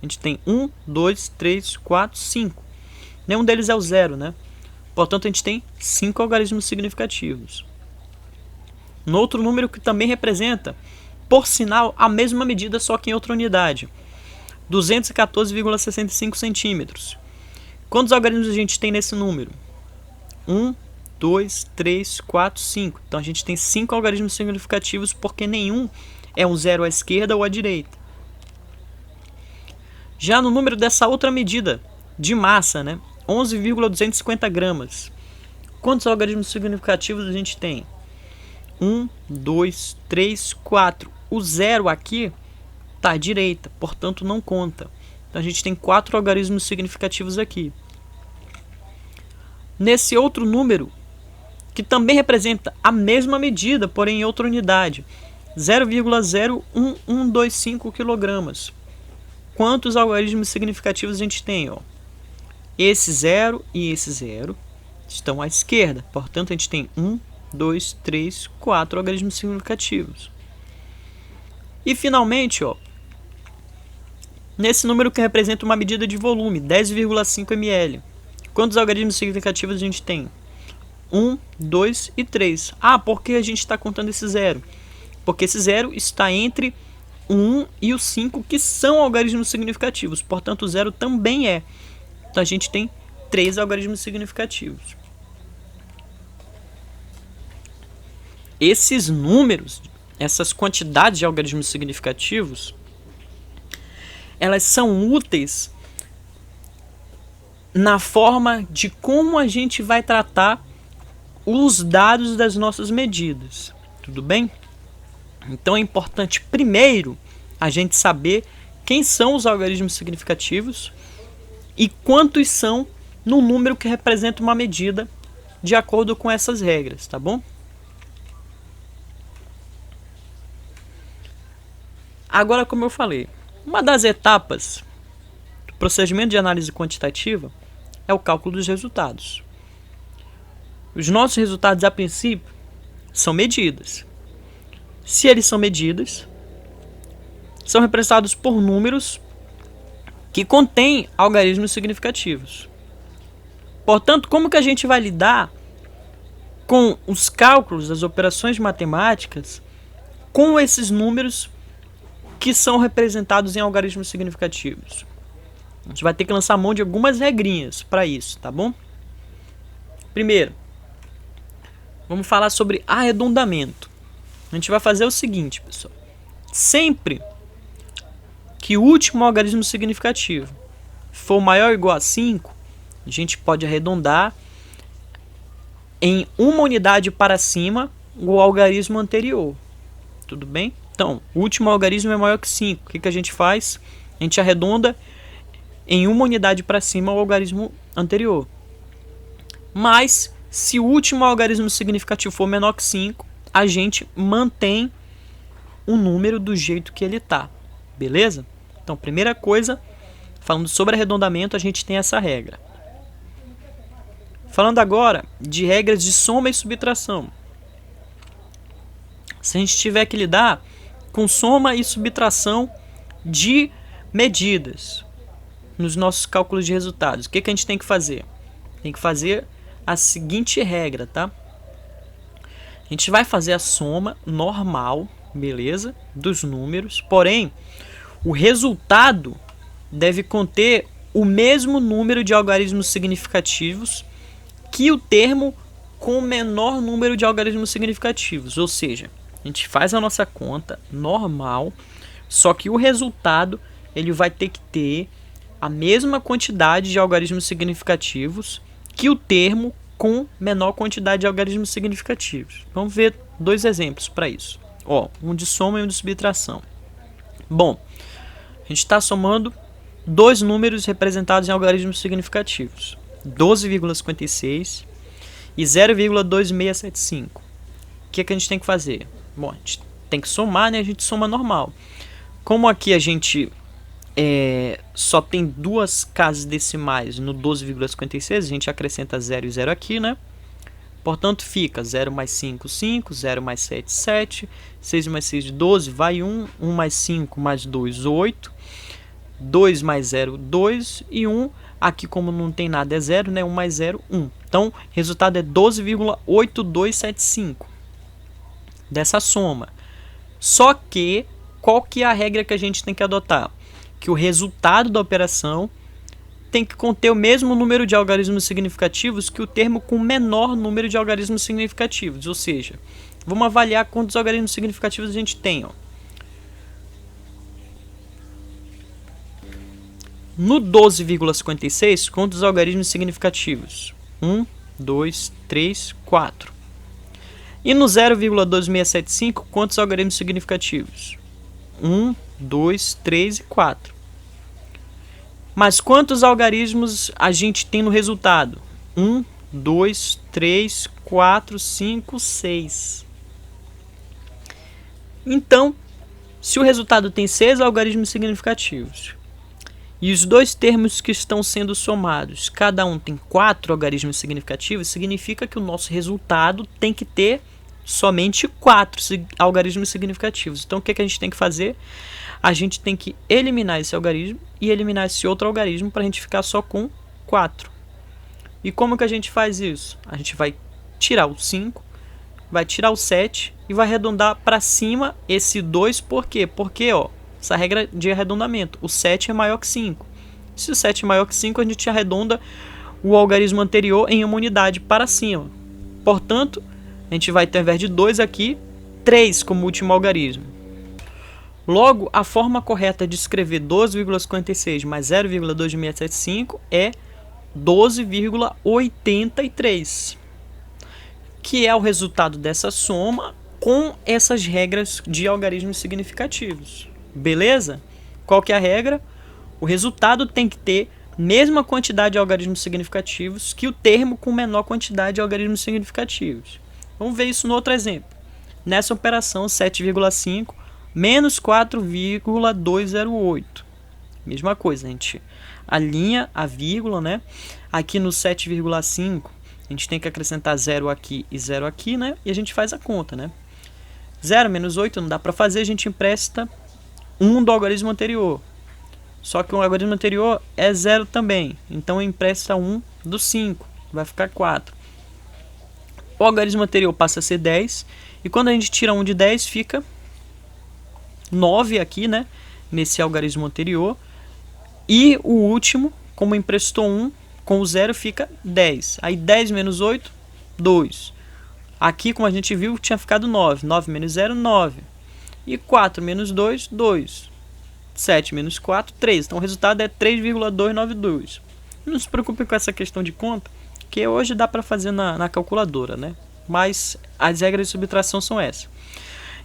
a gente tem 1, 2, 3, 4, 5. Nenhum deles é o zero, né? Portanto, a gente tem 5 algarismos significativos. No outro número que também representa, por sinal, a mesma medida, só que em outra unidade. 214,65 centímetros. Quantos algarismos a gente tem nesse número? 1, 2, 3, 4, 5. Então a gente tem 5 algarismos significativos porque nenhum é um zero à esquerda ou à direita. Já no número dessa outra medida de massa, né? 11,250 gramas. Quantos algarismos significativos a gente tem? 1, 2, 3, 4. O zero aqui está à direita, portanto não conta. Então a gente tem 4 algarismos significativos aqui. Nesse outro número, que também representa a mesma medida, porém em outra unidade, 0,01125 kg. Quantos algarismos significativos a gente tem? Ó? Esse 0 e esse 0 estão à esquerda, portanto a gente tem 1, 2, 3, 4 algarismos significativos. E finalmente, ó, nesse número que representa uma medida de volume, 10,5 ml, quantos algarismos significativos a gente tem? 1, 2 e 3. Ah, por que a gente está contando esse zero? Porque esse zero está entre o 1 e o 5, que são algarismos significativos. Portanto, o zero também é. Então, a gente tem 3 algarismos significativos. Esses números, essas quantidades de algarismos significativos, elas são úteis na forma de como a gente vai tratar os dados das nossas medidas. Tudo bem? Então é importante primeiro a gente saber quem são os algarismos significativos e quantos são no número que representa uma medida de acordo com essas regras, tá bom? Agora, como eu falei, uma das etapas do procedimento de análise quantitativa é o cálculo dos resultados. Os nossos resultados, a princípio, são medidas. Se eles são medidas, são representados por números que contêm algarismos significativos. Portanto, como que a gente vai lidar com os cálculos, as operações matemáticas, com esses números que são representados em algarismos significativos? A gente vai ter que lançar mão de algumas regrinhas para isso, tá bom? Primeiro, vamos falar sobre arredondamento. A gente vai fazer o seguinte, pessoal. Sempre que o último algarismo significativo for maior ou igual a 5, a gente pode arredondar em uma unidade para cima o algarismo anterior. Tudo bem? Então, o último algarismo é maior que 5. O que a gente faz? A gente arredonda em uma unidade para cima o algarismo anterior. Mas, se o último algarismo significativo for menor que 5, a gente mantém o número do jeito que ele está. Beleza? Então, primeira coisa, falando sobre arredondamento, a gente tem essa regra. Falando agora de regras de soma e subtração. Se a gente tiver que lidar com soma e subtração de medidas nos nossos cálculos de resultados, o que a gente tem que fazer? Tem que fazer a seguinte regra, tá? A gente vai fazer a soma normal, beleza? Dos números, porém, o resultado deve conter o mesmo número de algarismos significativos que o termo com o menor número de algarismos significativos. Ou seja, a gente faz a nossa conta normal, só que o resultado ele vai ter que ter a mesma quantidade de algarismos significativos que o termo com menor quantidade de algarismos significativos. Vamos ver 2 exemplos para isso. Ó, um de soma e um de subtração. Bom, a gente está somando 2 números representados em algarismos significativos, 12,56 e 0,2675. O que a gente tem que fazer? Bom, a gente tem que somar, né? A gente soma normal. Como aqui a gente só tem 2 casas decimais no 12,56, a gente acrescenta 0 e 0 aqui, né? Portanto, fica 0 mais 5, 5, 0 mais 7, 7, 6 mais 6, 12, vai 1, 1 mais 5 mais 2, 8, 2 mais 0, 2 e 1, aqui como não tem nada é 0, né? 1 mais 0, 1. Então, o resultado é 12,8275 dessa soma. Só que, qual que é a regra que a gente tem que adotar? Que o resultado da operação tem que conter o mesmo número de algarismos significativos que o termo com menor número de algarismos significativos. Ou seja, vamos avaliar quantos algarismos significativos a gente tem. Ó. No 12,56, quantos algarismos significativos? 1, 2, 3, 4. E no 0,2675, quantos algarismos significativos? 1, 2, 3 e 4. Mas quantos algarismos a gente tem no resultado? 1, 2, 3, 4, 5, 6. Então, se o resultado tem 6 algarismos significativos e os 2 termos que estão sendo somados, cada um tem 4 algarismos significativos, significa que o nosso resultado tem que ter somente 4 algarismos significativos. Então, o que a gente tem que fazer? A gente tem que eliminar esse algarismo e eliminar esse outro algarismo para a gente ficar só com 4. E como que a gente faz isso? A gente vai tirar o 5, vai tirar o 7 e vai arredondar para cima esse 2. Por quê? Porque, ó, essa regra de arredondamento, o 7 é maior que 5. Se o 7 é maior que 5, a gente arredonda o algarismo anterior em uma unidade para cima. Portanto, a gente vai ter, ao invés de 2 aqui, 3 como último algarismo. Logo, a forma correta de escrever 12,56 mais 0,2675 é 12,83, que é o resultado dessa soma com essas regras de algarismos significativos. Beleza? Qual que é a regra? O resultado tem que ter mesma quantidade de algarismos significativos que o termo com menor quantidade de algarismos significativos. Vamos ver isso no outro exemplo. Nessa operação, 7,5 menos 4,208. Mesma coisa, a gente alinha a vírgula, né? Aqui no 7,5, a gente tem que acrescentar 0 aqui e 0 aqui, né? E a gente faz a conta, né? 0 menos 8 não dá para fazer, a gente empresta 1 do algarismo anterior. Só que o algarismo anterior é 0 também. Então, empresta 1 do 5. Vai ficar 4. O algarismo anterior passa a ser 10. E quando a gente tira 1 de 10, fica 9 aqui, né? Nesse algarismo anterior. E o último, como emprestou 1, com o 0 fica 10. Aí 10 menos 8, 2. Aqui, como a gente viu, tinha ficado 9. 9 menos 0, 9. E 4 menos 2, 2. 7 menos 4, 3. Então, o resultado é 3,292. Não se preocupe com essa questão de conta, que hoje dá para fazer na calculadora, né? Mas as regras de subtração são essas.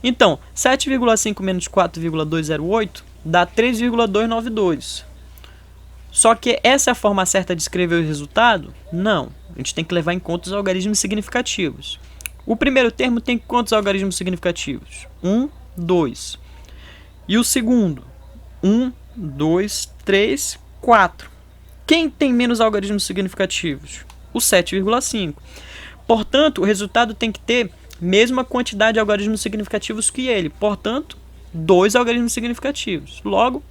Então, 7,5 menos 4,208 dá 3,292. Só que essa é a forma certa de escrever o resultado? Não. A gente tem que levar em conta os algarismos significativos. O primeiro termo tem quantos algarismos significativos? 1, 2. E o segundo? 1, 2, 3, 4. Quem tem menos algarismos significativos? O 7,5. Portanto, o resultado tem que ter mesma quantidade de algarismos significativos que ele. Portanto, 2 algarismos significativos. Logo,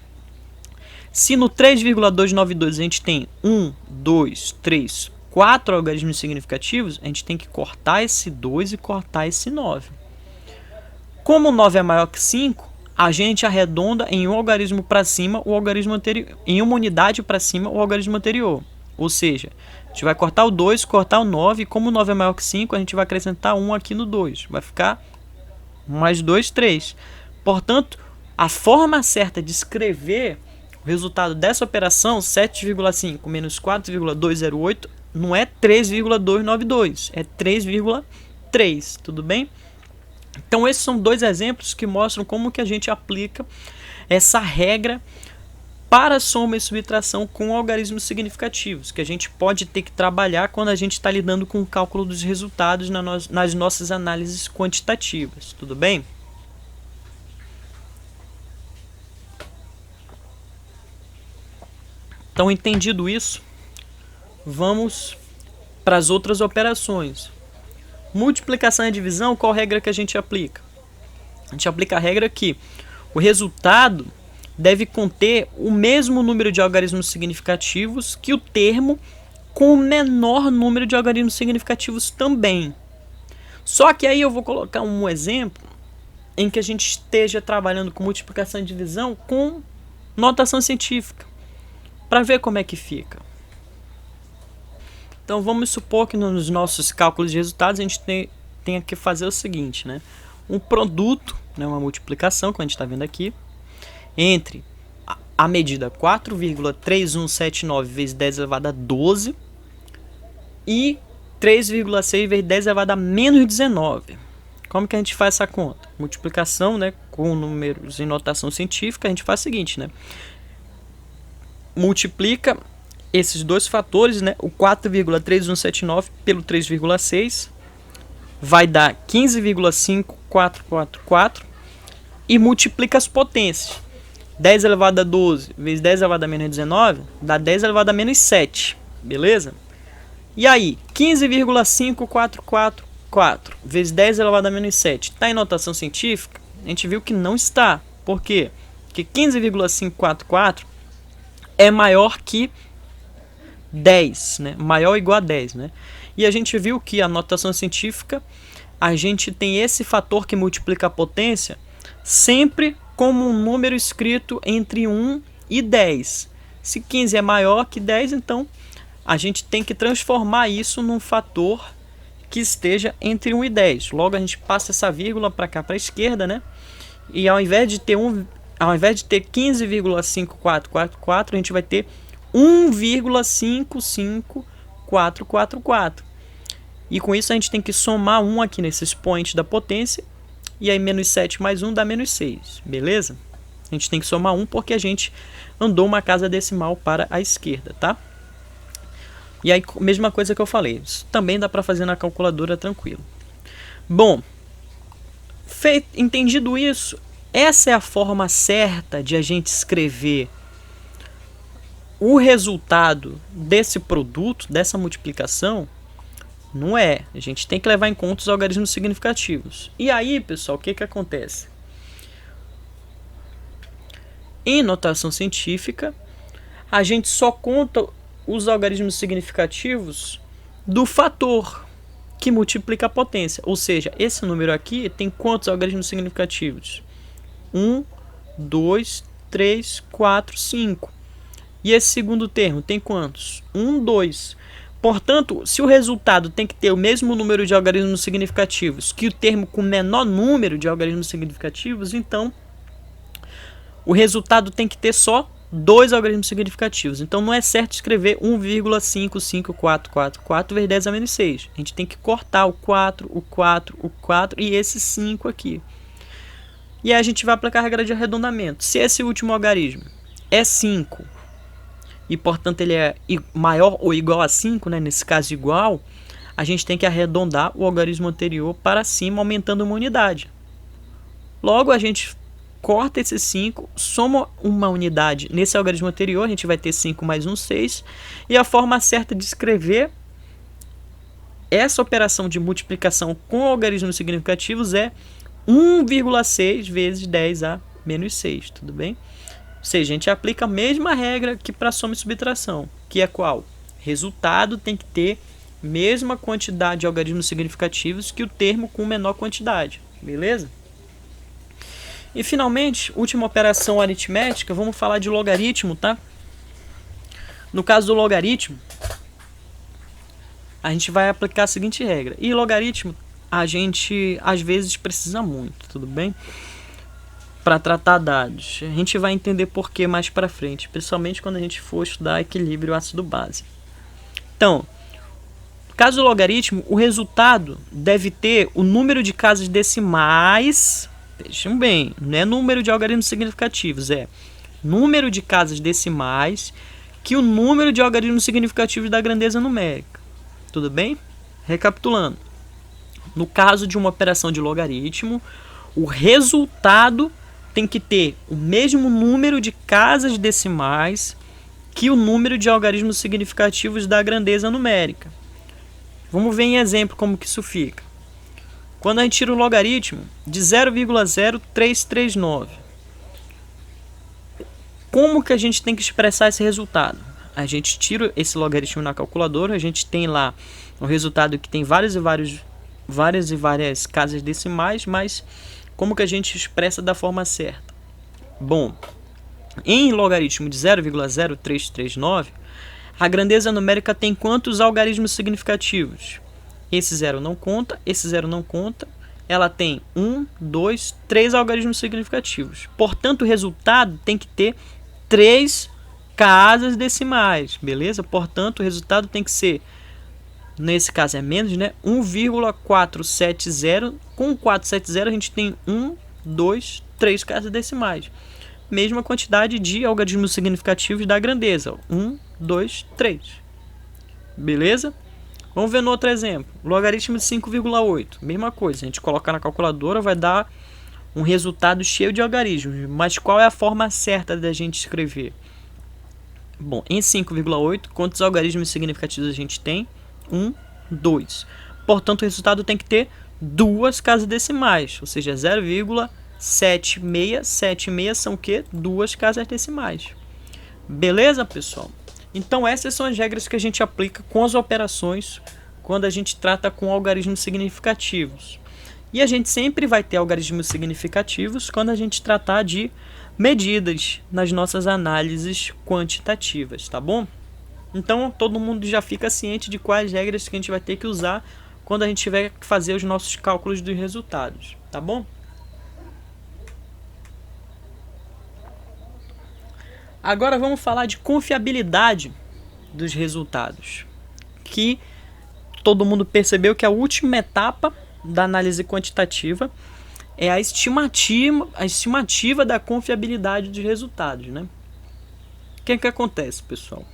se no 3,292 a gente tem 1, 2, 3, 4 algarismos significativos, a gente tem que cortar esse 2 e cortar esse 9. Como 9 é maior que 5, a gente arredonda em um algarismo para cima o algarismo anterior, em uma unidade para cima o algarismo anterior. Ou seja, a gente vai cortar o 2, cortar o 9, e como o 9 é maior que 5, a gente vai acrescentar 1 aqui no 2. Vai ficar mais 2, 3. Portanto, a forma certa de escrever O resultado dessa operação, 7,5 menos 4,208, não é 3,292, é 3,3, tudo bem? Então esses são dois exemplos que mostram como que a gente aplica essa regra para soma e subtração com algarismos significativos, que a gente pode ter que trabalhar quando a gente está lidando com o cálculo dos resultados nas nossas análises quantitativas, tudo bem? Então, entendido isso, vamos para as outras operações. Multiplicação e divisão, qual regra que a gente aplica? A gente aplica a regra que o resultado deve conter o mesmo número de algarismos significativos que o termo com o menor número de algarismos significativos também. Só que aí eu vou colocar um exemplo em que a gente esteja trabalhando com multiplicação e divisão com notação científica, para ver como é que fica. Então vamos supor que nos nossos cálculos de resultados a gente tenha que fazer o seguinte, né? Um produto, né, uma multiplicação, que a gente está vendo aqui, entre a medida 4,3179 vezes 10 elevado a 12 e 3,6 vezes 10 elevado a menos 19. Como que a gente faz essa conta? Multiplicação, né, com números em notação científica, a gente faz o seguinte, né? Multiplica esses dois fatores, né, o 4,3179 pelo 3,6, vai dar 15,5444 e multiplica as potências. 10 elevado a 12 vezes 10 elevado a menos 19 dá 10 elevado a menos 7, beleza? E aí, 15,5444 vezes 10 elevado a menos 7 está em notação científica? A gente viu que não está. Por quê? Porque 15,544 é maior que 10, né? Maior ou igual a 10, né? E a gente viu que a notação científica, a gente tem esse fator que multiplica a potência sempre como um número escrito entre 1 e 10. Se 15 é maior que 10, então a gente tem que transformar isso num fator que esteja entre 1 e 10. Logo a gente passa essa vírgula para cá para a esquerda, né? E ao invés de ter 15,5444, a gente vai ter 1,55444. E com isso a gente tem que somar 1 aqui nesse expoente da potência. E aí menos 7 mais 1 dá menos 6, beleza? A gente tem que somar 1 porque a gente andou uma casa decimal para a esquerda, tá? E aí, mesma coisa que eu falei, isso também dá para fazer na calculadora tranquilo. Bom, entendido isso, essa é a forma certa de a gente escrever o resultado desse produto, dessa multiplicação. Não é. A gente tem que levar em conta os algarismos significativos. E aí, pessoal, o que que acontece? Em notação científica, a gente só conta os algarismos significativos do fator que multiplica a potência. Ou seja, esse número aqui tem quantos algarismos significativos? 1, 2, 3, 4, 5. E esse segundo termo tem quantos? 1, 2. Portanto, se o resultado tem que ter o mesmo número de algarismos significativos que o termo com menor número de algarismos significativos, então o resultado tem que ter só 2 algarismos significativos. Então não é certo escrever 1,55444 vezes 10 a menos 6. A gente tem que cortar o 4, o 4, o 4 e esse 5 aqui. E aí a gente vai aplicar a regra de arredondamento. Se esse último algarismo é 5, e portanto ele é maior ou igual a 5, né? Nesse caso igual, a gente tem que arredondar o algarismo anterior para cima, aumentando uma unidade. Logo a gente corta esse 5, soma uma unidade nesse algarismo anterior, a gente vai ter 5 mais 1, 6, e a forma certa de escrever essa operação de multiplicação com algarismos significativos é 1,6 vezes 10 a menos 6, tudo bem? Ou seja, a gente aplica a mesma regra que para soma e subtração, que é qual? Resultado tem que ter mesma quantidade de algarismos significativos que o termo com menor quantidade, beleza? E finalmente, última operação aritmética, vamos falar de logaritmo, tá? No caso do logaritmo, a gente vai aplicar a seguinte regra. E logaritmo, a gente às vezes precisa muito, tudo bem? para tratar dados. A gente vai entender por que mais para frente, principalmente quando a gente for estudar equilíbrio ácido-base. Então, caso do logaritmo, o resultado deve ter o número de casas decimais. Vejam bem, não é número de algarismos significativos, é número de casas decimais que o número de algarismos significativos da grandeza numérica. Tudo bem? Recapitulando. No caso de uma operação de logaritmo, o resultado tem que ter o mesmo número de casas decimais que o número de algarismos significativos da grandeza numérica. Vamos ver em exemplo como que isso fica. Quando a gente tira o logaritmo de 0,0339, como que a gente tem que expressar esse resultado? A gente tira esse logaritmo na calculadora, a gente tem lá o resultado que tem várias e várias casas decimais, mas como que a gente expressa da forma certa? Bom, em logaritmo de 0,0339, a grandeza numérica tem quantos algarismos significativos? Esse zero não conta, esse zero não conta. Ela tem 1, 2, 3 algarismos significativos. Portanto, o resultado tem que ter 3 casas decimais, beleza? Portanto, o resultado tem que ser, nesse caso é menos, né? 1,470. Com 470 a gente tem 1, 2, 3 casas decimais. Mesma quantidade de algarismos significativos da grandeza. 1, 2, 3. Beleza? Vamos ver no outro exemplo. Logaritmo de 5,8. Mesma coisa. A gente coloca na calculadora, vai dar um resultado cheio de algarismos. Mas qual é a forma certa da gente escrever? Bom, em 5,8, quantos algarismos significativos a gente tem? 1, 2. Portanto, o resultado tem que ter 2 casas decimais. Ou seja, 0,7676 são o quê? 2 casas decimais. Beleza, pessoal? Então, essas são as regras que a gente aplica com as operações quando a gente trata com algarismos significativos. E a gente sempre vai ter algarismos significativos quando a gente tratar de medidas nas nossas análises quantitativas, tá bom? Então, todo mundo já fica ciente de quais regras que a gente vai ter que usar quando a gente tiver que fazer os nossos cálculos dos resultados, tá bom? Agora vamos falar de confiabilidade dos resultados, que todo mundo percebeu que a última etapa da análise quantitativa é a estimativa da confiabilidade dos resultados, né? O que acontece, pessoal?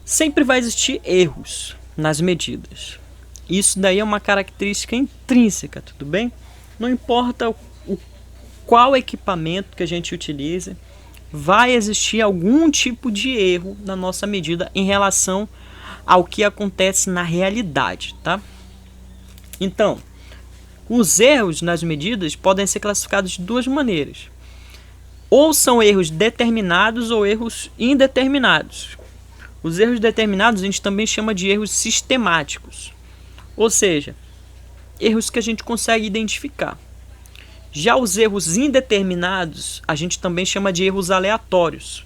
Sempre vai existir erros nas medidas. Isso daí é uma característica intrínseca, tudo bem? Não importa qual equipamento que a gente utilize, vai existir algum tipo de erro na nossa medida em relação ao que acontece na realidade, tá? Então, os erros nas medidas podem ser classificados de duas maneiras. Ou são erros determinados ou erros indeterminados. Os erros determinados a gente também chama de erros sistemáticos. Ou seja, erros que a gente consegue identificar. Já os erros indeterminados a gente também chama de erros aleatórios.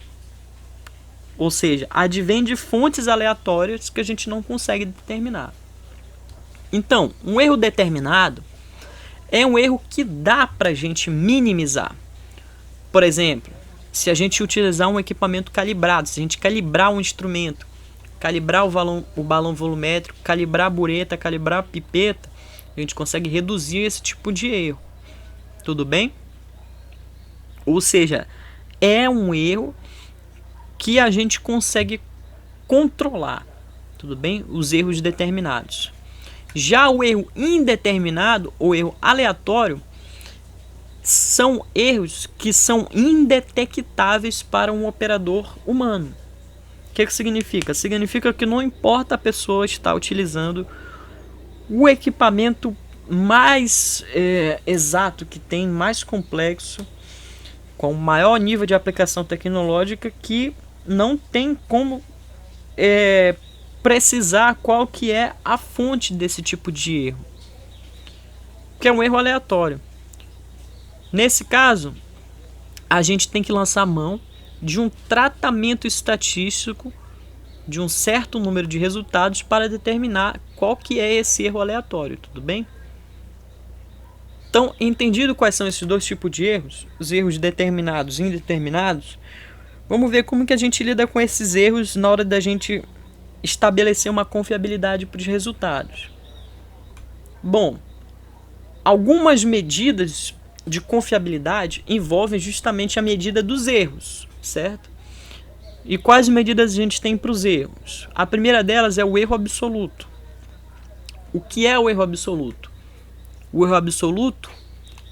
Ou seja, advém de fontes aleatórias que a gente não consegue determinar. Então, um erro determinado é um erro que dá para a gente minimizar. Por exemplo, se a gente utilizar um equipamento calibrado, se a gente calibrar um instrumento, calibrar o balão volumétrico, calibrar a bureta, calibrar a pipeta, a gente consegue reduzir esse tipo de erro. Tudo bem? Ou seja, é um erro que a gente consegue controlar. Tudo bem? Os erros determinados. Já o erro indeterminado ou erro aleatório são erros que são indetectáveis para um operador humano. O que significa? Significa que não importa a pessoa estar utilizando o equipamento mais exato que tem, mais complexo, com maior nível de aplicação tecnológica, que não tem como precisar qual que é a fonte desse tipo de erro, que é um erro aleatório. Nesse caso, a gente tem que lançar mão de um tratamento estatístico de um certo número de resultados para determinar qual que é esse erro aleatório, tudo bem? Então, entendido quais são esses dois tipos de erros, os erros determinados e indeterminados, vamos ver como que a gente lida com esses erros na hora da gente estabelecer uma confiabilidade para os resultados. Bom, algumas medidas de confiabilidade envolvem justamente a medida dos erros, certo? E quais medidas a gente tem para os erros? A primeira delas é o erro absoluto. O que é o erro absoluto? O erro absoluto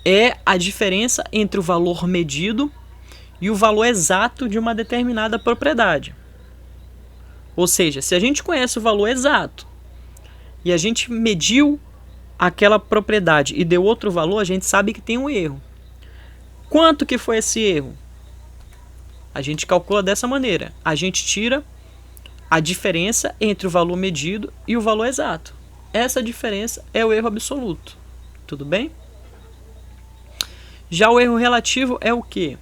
é a diferença entre o valor medido e o valor exato de uma determinada propriedade. Ou seja, se a gente conhece o valor exato e a gente mediu aquela propriedade e deu outro valor, a gente sabe que tem um erro. Quanto que foi esse erro? A gente calcula dessa maneira. A gente tira a diferença entre o valor medido e o valor exato. Essa diferença é o erro absoluto. Tudo bem? Já o erro relativo é o quê?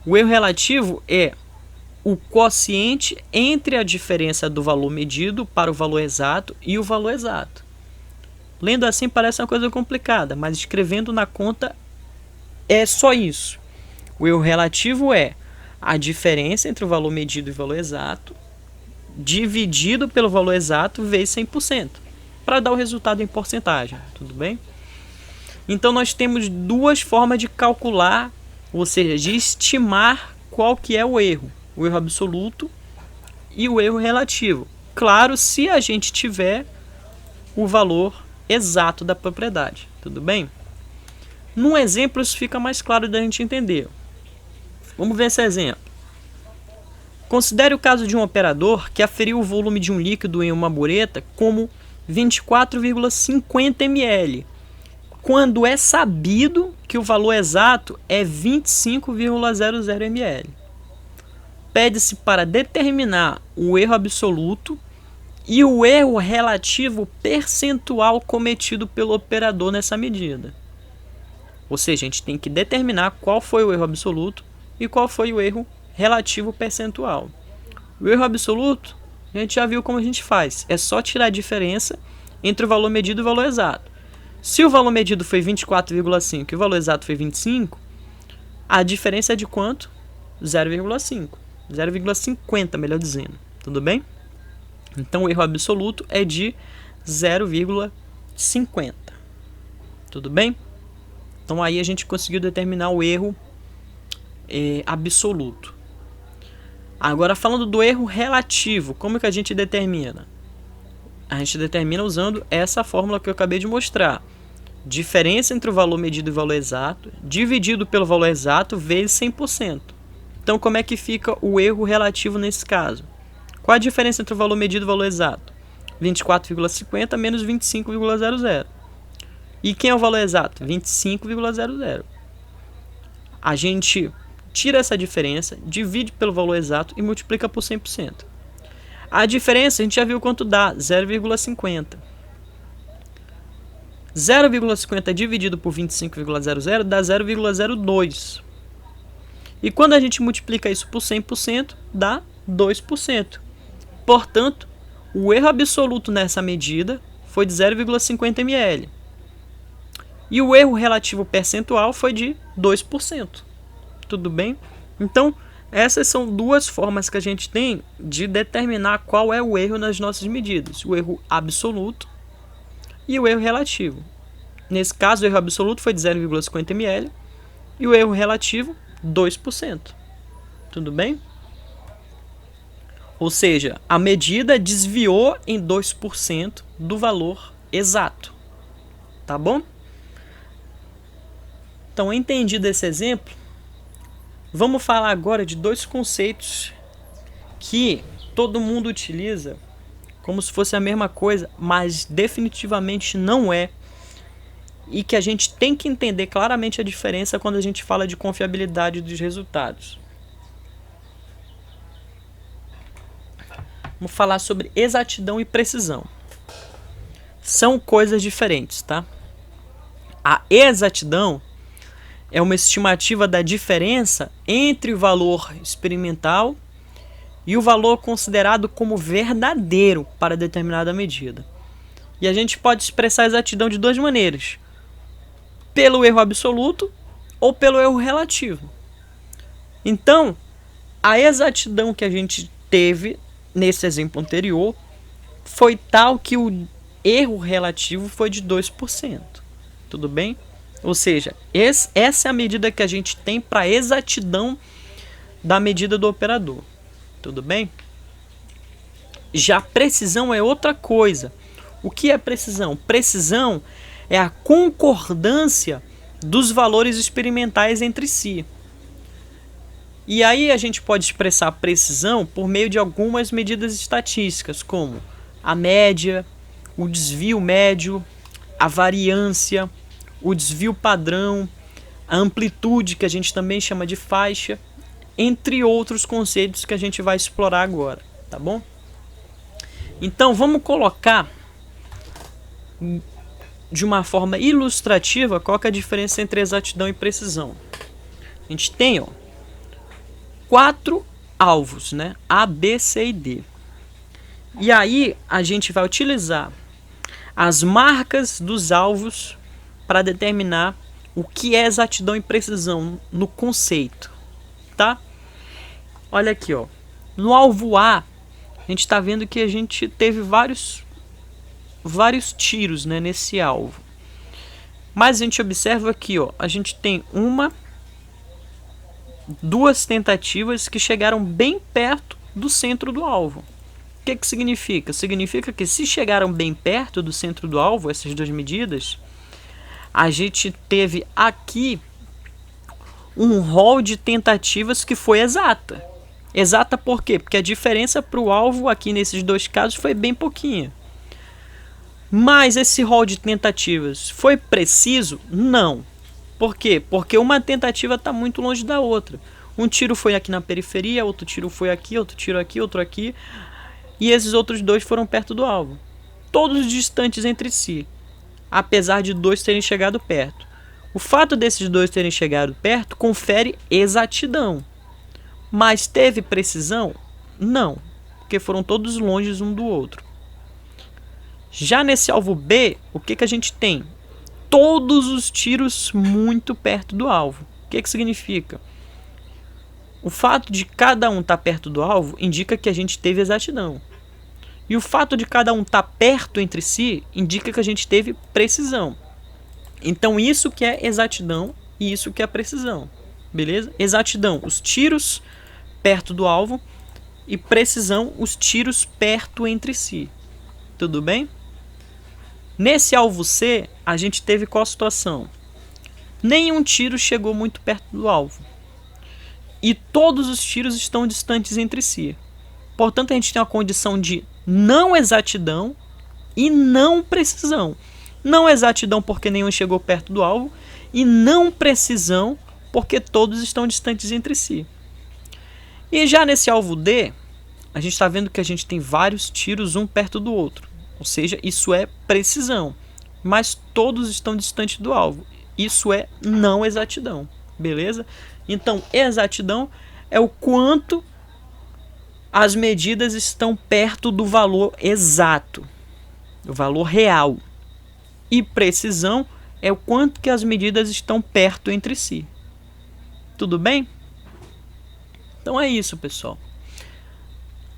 O erro relativo é o quociente entre a diferença do valor medido para o valor exato e o valor exato. Lendo assim parece uma coisa complicada, mas escrevendo na conta é só isso. O erro relativo é a diferença entre o valor medido e o valor exato dividido pelo valor exato vezes 100%, para dar o resultado em porcentagem, tudo bem? Então nós temos duas formas de calcular, ou seja, de estimar qual que é o erro absoluto e o erro relativo. Claro, se a gente tiver o valor exato da propriedade, tudo bem? Num exemplo isso fica mais claro da gente entender. Vamos ver esse exemplo. Considere o caso de um operador que aferiu o volume de um líquido em uma bureta como 24,50 ml, quando é sabido que o valor exato é 25,00 ml. Pede-se para determinar o erro absoluto e o erro relativo percentual cometido pelo operador nessa medida. Ou seja, a gente tem que determinar qual foi o erro absoluto e qual foi o erro relativo percentual. O erro absoluto, a gente já viu como a gente faz. É só tirar a diferença entre o valor medido e o valor exato. Se o valor medido foi 24,5 e o valor exato foi 25, a diferença é de quanto? 0,5. 0,50, melhor dizendo. Tudo bem? Então o erro absoluto é de 0,50. Tudo bem? Então aí a gente conseguiu determinar o erro absoluto. Agora falando do erro relativo, como que a gente determina? A gente determina usando essa fórmula que eu acabei de mostrar. Diferença entre o valor medido e o valor exato, dividido pelo valor exato, vezes 100%. Então como é que fica o erro relativo nesse caso? Qual a diferença entre o valor medido e o valor exato? 24,50 menos 25,00. E quem é o valor exato? 25,00. A gente tira essa diferença, divide pelo valor exato e multiplica por 100%. A diferença a gente já viu quanto dá, 0,50. 0,50 dividido por 25,00 dá 0,02. E quando a gente multiplica isso por 100%, dá 2%. Portanto, o erro absoluto nessa medida foi de 0,50 ml. E o erro relativo percentual foi de 2%. Tudo bem? Então, essas são duas formas que a gente tem de determinar qual é o erro nas nossas medidas. O erro absoluto e o erro relativo. Nesse caso, o erro absoluto foi de 0,50 ml e o erro relativo, 2%. Tudo bem? Ou seja, a medida desviou em 2% do valor exato. Tá bom? Então, entendido esse exemplo, vamos falar agora de dois conceitos que todo mundo utiliza como se fosse a mesma coisa, mas definitivamente não é. E que a gente tem que entender claramente a diferença quando a gente fala de confiabilidade dos resultados. Vamos falar sobre exatidão e precisão. São coisas diferentes, tá? A exatidão é uma estimativa da diferença entre o valor experimental e o valor considerado como verdadeiro para determinada medida. E a gente pode expressar a exatidão de duas maneiras. pelo erro absoluto ou pelo erro relativo. Então, a exatidão que a gente teve nesse exemplo anterior foi tal que o erro relativo foi de 2%. Tudo bem? Ou seja, essa é a medida que a gente tem para exatidão da medida do operador. Tudo bem? Já precisão é outra coisa. O que é precisão? Precisão é a concordância dos valores experimentais entre si. E aí a gente pode expressar a precisão por meio de algumas medidas estatísticas, como a média, o desvio médio, a variância, o desvio padrão, a amplitude, que a gente também chama de faixa, entre outros conceitos que a gente vai explorar agora, tá bom? Então vamos colocar de uma forma ilustrativa qual que é a diferença entre exatidão e precisão. A gente tem, 4 alvos, né? A, B, C e D. E aí a gente vai utilizar as marcas dos alvos para determinar o que é exatidão e precisão no conceito, tá? Olha aqui, no alvo A, a gente está vendo que a gente teve vários tiros, né, nesse alvo. Mas a gente observa aqui, a gente tem duas tentativas que chegaram bem perto do centro do alvo. O que significa? Significa que se chegaram bem perto do centro do alvo, essas duas medidas, a gente teve aqui um rol de tentativas que foi exata. Exata por quê? Porque a diferença para o alvo aqui nesses dois casos foi bem pouquinha. Mas esse rol de tentativas foi preciso? Não. Por quê? Porque uma tentativa está muito longe da outra. Um tiro foi aqui na periferia, outro tiro foi aqui, outro tiro aqui, outro aqui. E esses outros dois foram perto do alvo. Todos distantes entre si, apesar de dois terem chegado perto. O fato desses dois terem chegado perto confere exatidão. Mas teve precisão? Não, porque foram todos longe um do outro. Já nesse alvo B, o que a gente tem? Todos os tiros muito perto do alvo. O que significa? O fato de cada um estar perto do alvo indica que a gente teve exatidão. E o fato de cada um estar perto entre si indica que a gente teve precisão. Então isso que é exatidão e isso que é precisão. Beleza? Exatidão, os tiros perto do alvo, e precisão, os tiros perto entre si. Tudo bem? Nesse alvo C, a gente teve qual situação? Nenhum tiro chegou muito perto do alvo. E todos os tiros estão distantes entre si. Portanto, a gente tem uma condição de não exatidão e não precisão. Não exatidão porque nenhum chegou perto do alvo, e não precisão porque todos estão distantes entre si. E já nesse alvo D, a gente está vendo que a gente tem vários tiros um perto do outro. Ou seja, isso é precisão. Mas todos estão distantes do alvo. Isso é não exatidão. Beleza? Então, exatidão é o quanto as medidas estão perto do valor exato, do valor real. E precisão é o quanto que as medidas estão perto entre si. Tudo bem? Então é isso, pessoal.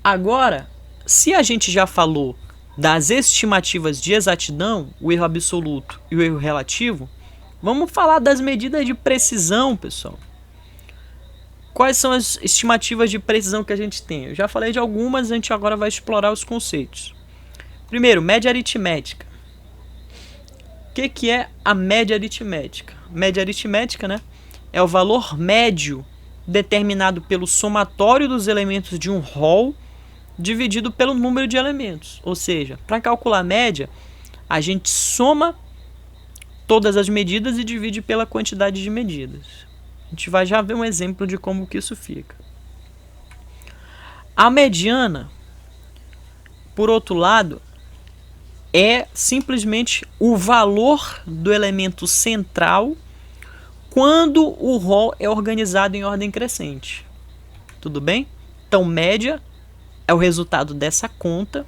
Agora, se a gente já falou das estimativas de exatidão, o erro absoluto e o erro relativo, vamos falar das medidas de precisão, pessoal. Quais são as estimativas de precisão que a gente tem? Eu já falei de algumas, a gente agora vai explorar os conceitos. Primeiro, média aritmética. O que é a média aritmética? Média aritmética, né, é o valor médio determinado pelo somatório dos elementos de um rol dividido pelo número de elementos. Ou seja, para calcular a média, a gente soma todas as medidas e divide pela quantidade de medidas. A gente vai já ver um exemplo de como que isso fica. A mediana, por outro lado, é simplesmente o valor do elemento central quando o rol é organizado em ordem crescente. Tudo bem? Então, média é o resultado dessa conta,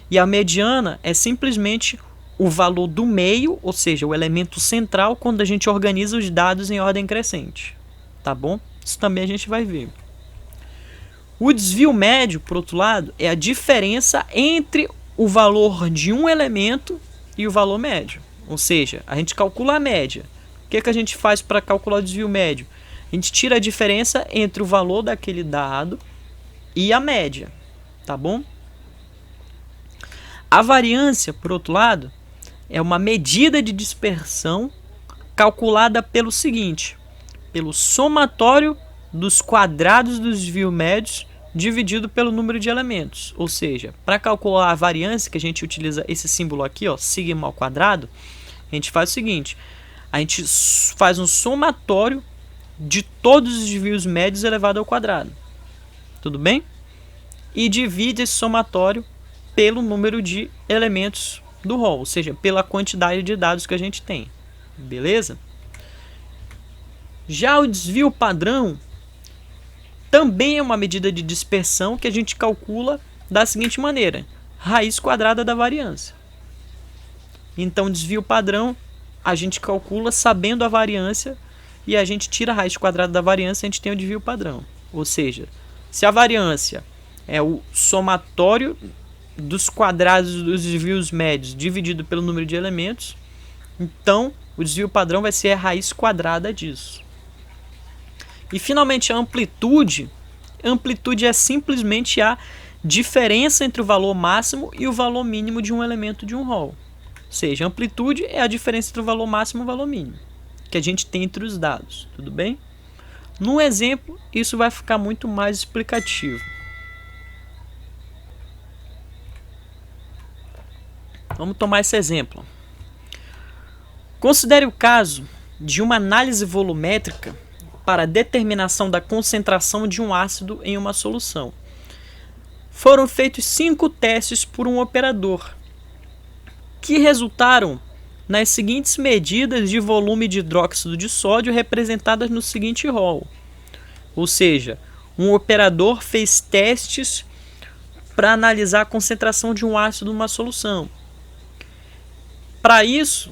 e a mediana é simplesmente o valor do meio, ou seja, o elemento central, quando a gente organiza os dados em ordem crescente. Tá bom? Isso também a gente vai ver. O desvio médio, por outro lado, é a diferença entre o valor de um elemento e o valor médio. Ou seja, a gente calcula a média. O que a gente faz para calcular o desvio médio? A gente tira a diferença entre o valor daquele dado e a média. Tá bom? A variância, por outro lado, é uma medida de dispersão calculada pelo seguinte: pelo somatório dos quadrados dos desvios médios dividido pelo número de elementos. Ou seja, para calcular a variância, que a gente utiliza esse símbolo aqui, ó, sigma ao quadrado, a gente faz o seguinte: a gente faz um somatório de todos os desvios médios elevado ao quadrado. Tudo bem? E divide esse somatório pelo número de elementos do rol, ou seja, pela quantidade de dados que a gente tem. Beleza? Já o desvio padrão também é uma medida de dispersão que a gente calcula da seguinte maneira: raiz quadrada da variância. Então, desvio padrão a gente calcula sabendo a variância e a gente tira a raiz quadrada da variância e a gente tem o desvio padrão. Ou seja, se a variância é o somatório dos quadrados dos desvios médios dividido pelo número de elementos, então o desvio padrão vai ser a raiz quadrada disso. E finalmente a amplitude. A amplitude é simplesmente a diferença entre o valor máximo e o valor mínimo de um elemento de um rol. Ou seja, a amplitude é a diferença entre o valor máximo e o valor mínimo que a gente tem entre os dados. Tudo bem? No exemplo, isso vai ficar muito mais explicativo. Vamos tomar esse exemplo. Considere o caso de uma análise volumétrica para a determinação da concentração de um ácido em uma solução. Foram feitos 5 testes por um operador, que resultaram nas seguintes medidas de volume de hidróxido de sódio representadas no seguinte rol. Ou seja, um operador fez testes para analisar a concentração de um ácido numa solução. Para isso,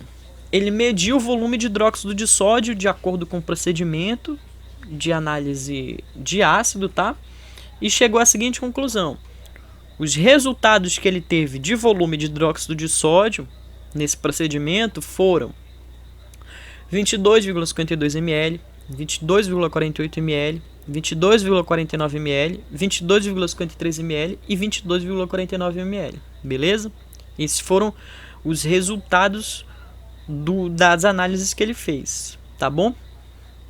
ele mediu o volume de hidróxido de sódio de acordo com o procedimento de análise de ácido, tá? E chegou à seguinte conclusão: os resultados que ele teve de volume de hidróxido de sódio nesse procedimento foram 22,52 ml, 22,48 ml, 22,49 ml, 22,53 ml e 22,49 ml. Beleza? Esses foram os resultados das análises que ele fez, tá bom?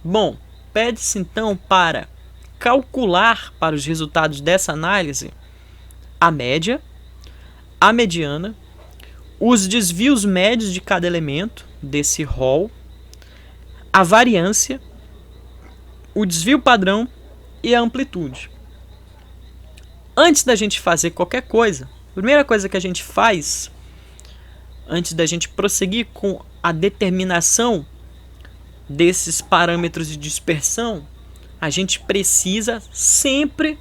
Bom, pede-se então para calcular para os resultados dessa análise a média, a mediana, os desvios médios de cada elemento desse rol, a variância, o desvio padrão e a amplitude. Antes da gente fazer qualquer coisa, a primeira coisa que a gente faz, antes da gente prosseguir com a determinação desses parâmetros de dispersão, a gente precisa sempre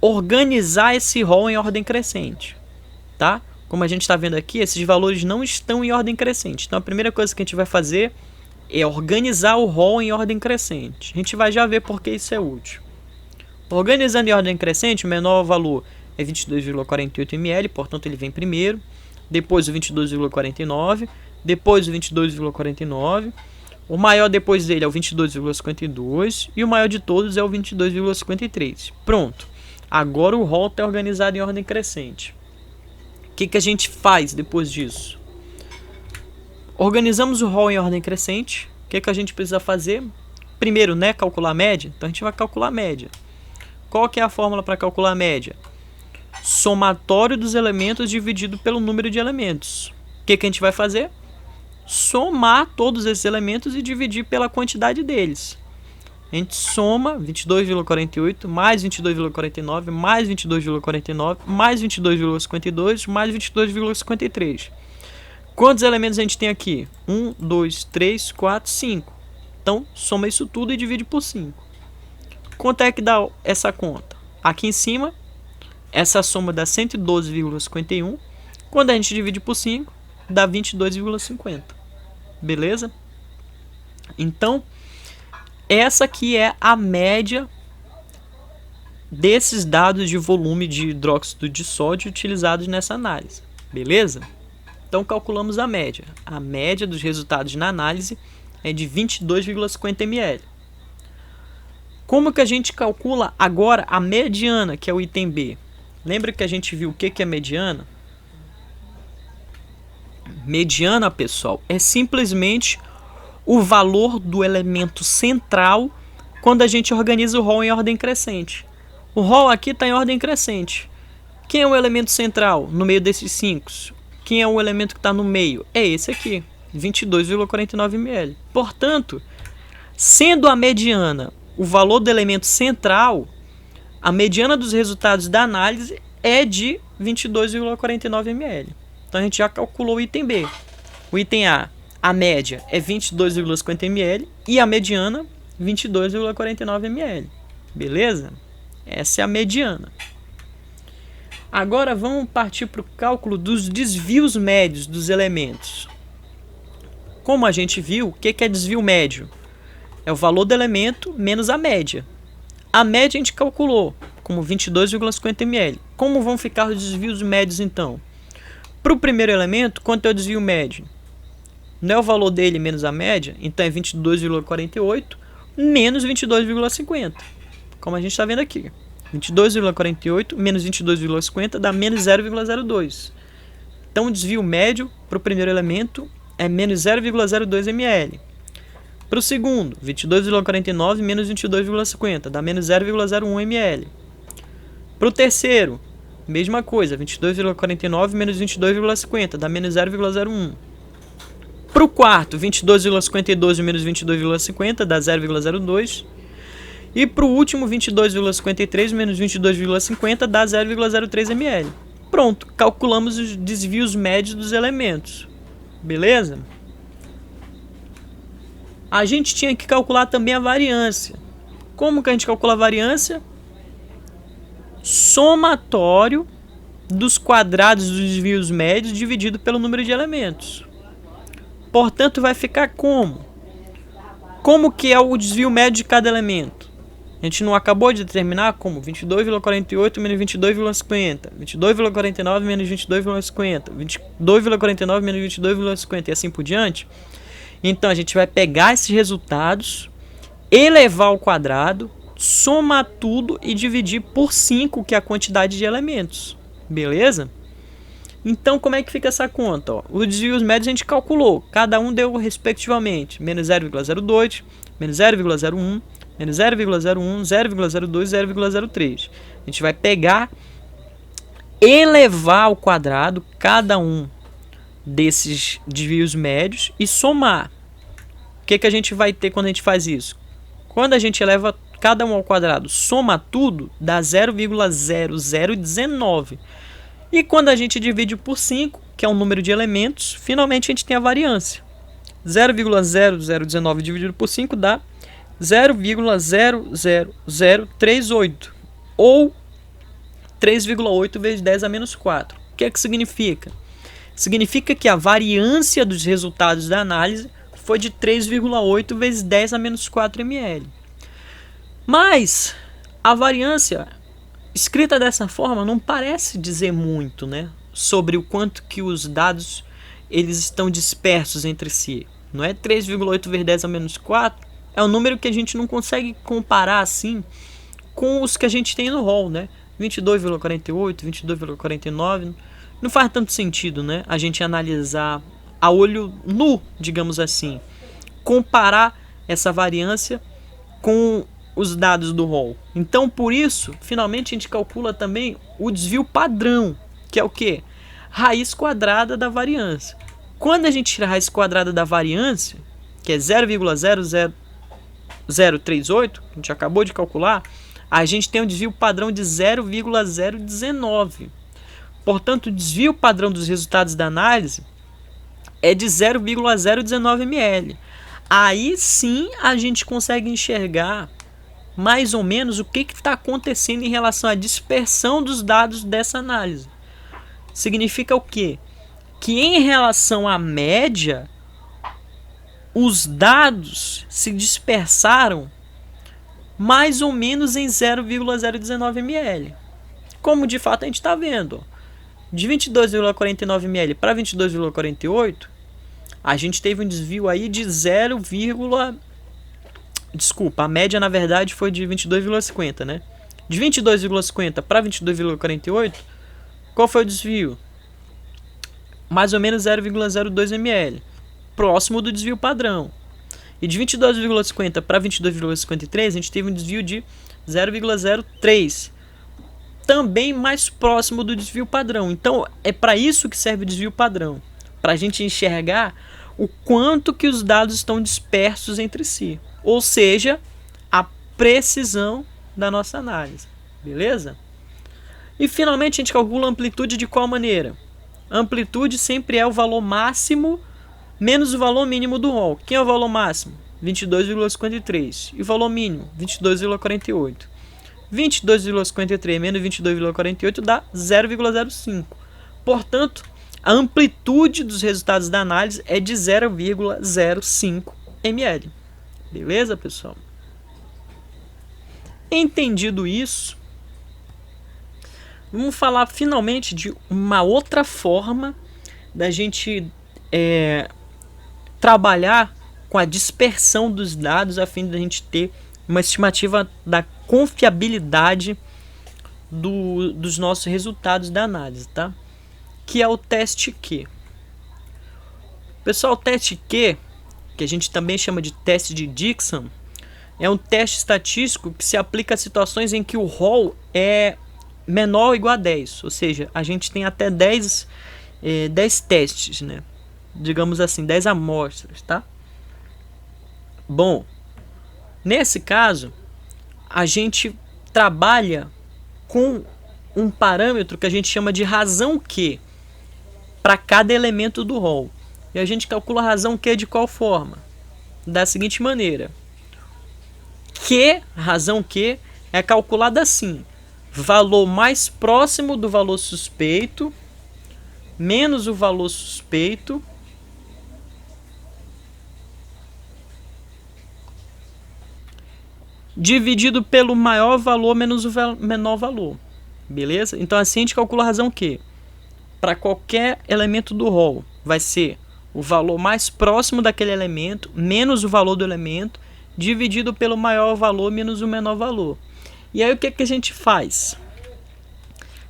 organizar esse rol em ordem crescente, tá? Como a gente está vendo aqui, esses valores não estão em ordem crescente. Então a primeira coisa que a gente vai fazer é organizar o rol em ordem crescente. A gente vai já ver por que isso é útil. Organizando em ordem crescente, o menor valor é 22,48 ml, portanto ele vem primeiro, depois o 22,49, depois o 22,49, o maior depois dele é o 22,52 e o maior de todos é o 22,53. Pronto. Agora o rol está organizado em ordem crescente. O que a gente faz depois disso? Organizamos o rol em ordem crescente. O que a gente precisa fazer? Primeiro, né, calcular a média. Então a gente vai calcular a média. Qual que é a fórmula para calcular a média? Somatório dos elementos dividido pelo número de elementos. O que a gente vai fazer? Somar todos esses elementos e dividir pela quantidade deles. A gente soma 22,48 mais 22,49 mais 22,49 mais 22,52 mais 22,53. Quantos elementos a gente tem aqui? 1, 2, 3, 4, 5. Então, soma isso tudo e divide por 5. Quanto é que dá essa conta? Aqui em cima, essa soma dá 112,51. Quando a gente divide por 5, dá 22,50. Beleza? Então, essa aqui é a média desses dados de volume de hidróxido de sódio utilizados nessa análise. Beleza? Então, calculamos a média. A média dos resultados na análise é de 22,50 ml. Como que a gente calcula agora a mediana, que é o item B? Lembra que a gente viu o que é mediana? Mediana, pessoal, é simplesmente o valor do elemento central quando a gente organiza o rol em ordem crescente. O rol aqui está em ordem crescente. Quem é o elemento central no meio desses 5? Quem é o elemento que está no meio? É esse aqui, 22,49 ml. Portanto, sendo a mediana o valor do elemento central, a mediana dos resultados da análise é de 22,49 ml. Então a gente já calculou o item B. O item A média é 22,50 ml e a mediana 22,49 ml. Beleza? Essa é a mediana. Agora vamos partir para o cálculo dos desvios médios dos elementos. Como a gente viu, o que é desvio médio? É o valor do elemento menos a média. A média a gente calculou como 22,50 ml. Como vão ficar os desvios médios então? Para o primeiro elemento, quanto é o desvio médio? Não é o valor dele menos a média? Então é 22,48 menos 22,50. Como a gente está vendo aqui. 22,48 menos 22,50 dá menos 0,02. Então o desvio médio para o primeiro elemento é menos 0,02 ml. Para o segundo, 22,49 menos 22,50 dá menos 0,01 ml. Para o terceiro, mesma coisa, 22,49 menos 22,50 dá menos 0,01. Para o quarto, 22,52 menos 22,50 dá 0,02. E para o último, 22,53 menos 22,50 dá 0,03 ml. Pronto, calculamos os desvios médios dos elementos. Beleza? A gente tinha que calcular também a variância. Como que a gente calcula a variância? Somatório dos quadrados dos desvios médios dividido pelo número de elementos. Portanto, vai ficar como? Como que é o desvio médio de cada elemento? A gente não acabou de determinar como 22,48 menos 22,50, 22,49 menos 22,50, 22,49 menos 22,50 e assim por diante? Então a gente vai pegar esses resultados, elevar ao quadrado, somar tudo e dividir por 5, que é a quantidade de elementos. Beleza? Então como é que fica essa conta? Ó, os desvios médios a gente calculou, cada um deu respectivamente menos 0,02, menos 0,01, menos 0,01, 0,02, 0,03. A gente vai pegar, elevar ao quadrado cada um desses desvios médios e somar. O que a gente vai ter quando a gente faz isso? Quando a gente eleva cada um ao quadrado, soma tudo, dá 0,0019. E quando a gente divide por 5, que é o número de elementos, finalmente a gente tem a variância. 0,0019 dividido por 5 dá 0,00038 ou 3,8 vezes 10 a menos 4. O que significa? Significa que a variância dos resultados da análise foi de 3,8 vezes 10 a menos 4 ml. Mas a variância escrita dessa forma não parece dizer muito, né, sobre o quanto que os dados eles estão dispersos entre si. Não é 3,8 vezes 10 a menos 4? É um número que a gente não consegue comparar assim com os que a gente tem no rol, né? 22,48, 22,49. Não faz tanto sentido, né? A gente analisar a olho nu, digamos assim. Comparar essa variância com os dados do rol. Então, por isso, finalmente a gente calcula também o desvio padrão, que é o quê? Raiz quadrada da variância. Quando a gente tira a raiz quadrada da variância, que é 0,0038, a gente acabou de calcular, a gente tem um desvio padrão de 0,019. Portanto, o desvio padrão dos resultados da análise é de 0,019 ml. Aí sim a gente consegue enxergar mais ou menos o que está acontecendo em relação à dispersão dos dados dessa análise. Significa o quê? que em relação à média, os dados se dispersaram mais ou menos em 0,019 ml. Como de fato a gente está vendo. De 22,49 ml para 22,48, a gente teve um desvio aí de 0, desculpa, a média na verdade foi de 22,50, né? De 22,50 para 22,48, qual foi o desvio? Mais ou menos 0,02 ml, próximo do desvio padrão. E de 22,50 para 22,53, a gente teve um desvio de 0,03, também mais próximo do desvio padrão. Então, é para isso que serve o desvio padrão, para a gente enxergar o quanto que os dados estão dispersos entre si, ou seja, a precisão da nossa análise, beleza? E finalmente a gente calcula a amplitude de qual maneira? A amplitude sempre é o valor máximo menos o valor mínimo do rol. Quem é o valor máximo? 22,53. E o valor mínimo? 22,48. 22,53 menos 22,48 dá 0,05. Portanto, a amplitude dos resultados da análise é de 0,05 ml. Beleza, pessoal? Entendido isso, vamos falar finalmente de uma outra forma da gente trabalhar com a dispersão dos dados a fim de a gente ter uma estimativa da confiabilidade dos nossos resultados da análise, tá? Que é o teste Q. Pessoal, o teste Q, que a gente também chama de teste de Dickson, é um teste estatístico que se aplica a situações em que o rol é menor ou igual a 10, ou seja, a gente tem até 10 testes, né? Digamos assim, 10 amostras, tá? Bom, nesse caso, a gente trabalha com um parâmetro que a gente chama de razão Q para cada elemento do rol. E a gente calcula a razão Q de qual forma? Da seguinte maneira. Razão Q é calculada assim: valor mais próximo do valor suspeito menos o valor suspeito dividido pelo maior valor menos o menor valor. Beleza? Então assim a gente calcula a razão Q. Para qualquer elemento do rol, vai ser o valor mais próximo daquele elemento menos o valor do elemento dividido pelo maior valor menos o menor valor. E aí o que a gente faz?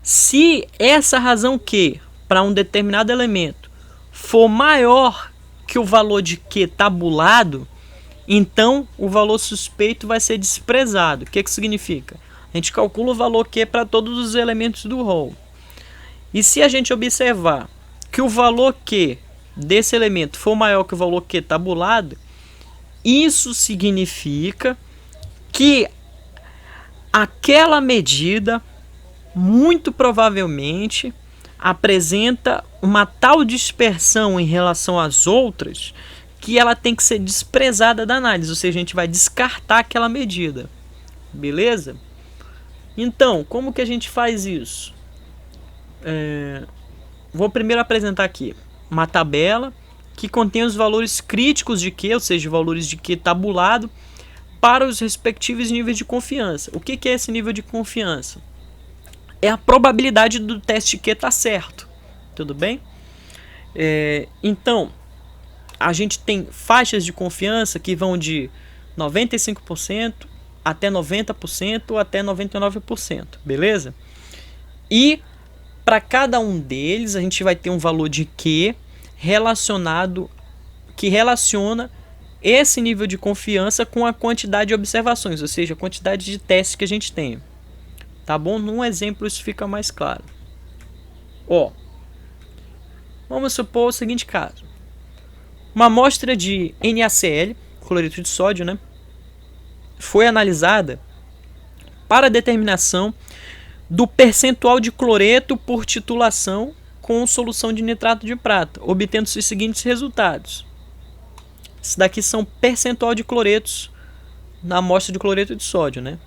Se essa razão Q para um determinado elemento for maior que o valor de Q tabulado, então o valor suspeito vai ser desprezado. O que significa? A gente calcula o valor Q para todos os elementos do rol. E se a gente observar que o valor Q desse elemento for maior que o valor Q tabulado, isso significa que aquela medida muito provavelmente apresenta uma tal dispersão em relação às outras que ela tem que ser desprezada da análise, ou seja, a gente vai descartar aquela medida. Beleza? Então, como que a gente faz isso? Vou primeiro apresentar aqui uma tabela que contém os valores críticos de Q, ou seja, valores de Q tabulado, para os respectivos níveis de confiança. O que é esse nível de confiança? É a probabilidade do teste Q estar certo. Tudo bem? Então, a gente tem faixas de confiança que vão de 95% até 90% até 99%. Beleza? E para cada um deles, a gente vai ter um valor de Q relacionado, que relaciona esse nível de confiança com a quantidade de observações, ou seja, a quantidade de testes que a gente tem. Tá bom? Num exemplo isso fica mais claro. Vamos supor o seguinte caso. Uma amostra de NaCl, cloreto de sódio, né, foi analisada para a determinação do percentual de cloreto por titulação com solução de nitrato de prata, obtendo-se os seguintes resultados. Isso daqui são percentual de cloretos na amostra de cloreto de sódio, né?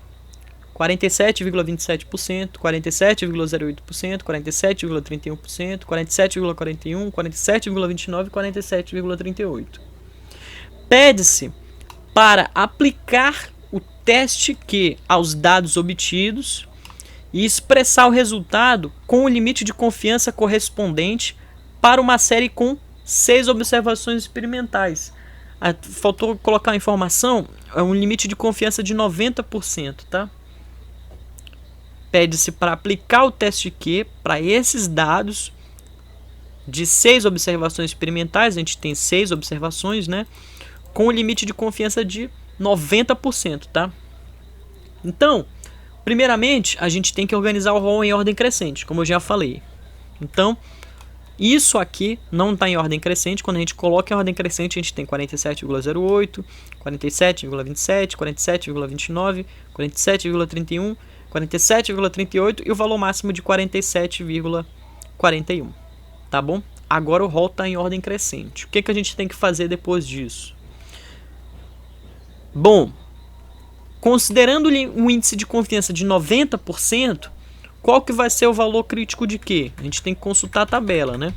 47,27%, 47,08%, 47,31%, 47,41%, 47,29% e 47,38%. Pede-se para aplicar o teste Q aos dados obtidos e expressar o resultado com o limite de confiança correspondente para uma série com 6 observações experimentais. Faltou colocar a informação, é um limite de confiança de 90%, tá? Pede-se para aplicar o teste Q para esses dados de 6 observações experimentais, a gente tem 6 observações, né? Com o limite de confiança de 90%, tá? Então, primeiramente, a gente tem que organizar o rol em ordem crescente, como eu já falei. Então, isso aqui não está em ordem crescente. Quando a gente coloca em ordem crescente, a gente tem 47,08, 47,27, 47,29, 47,31, 47,38 e o valor máximo de 47,41. Tá bom? Agora o rol está em ordem crescente. O que a gente tem que fazer depois disso? Bom, considerando um índice de confiança de 90%, qual que vai ser o valor crítico de quê? A gente tem que consultar a tabela, né?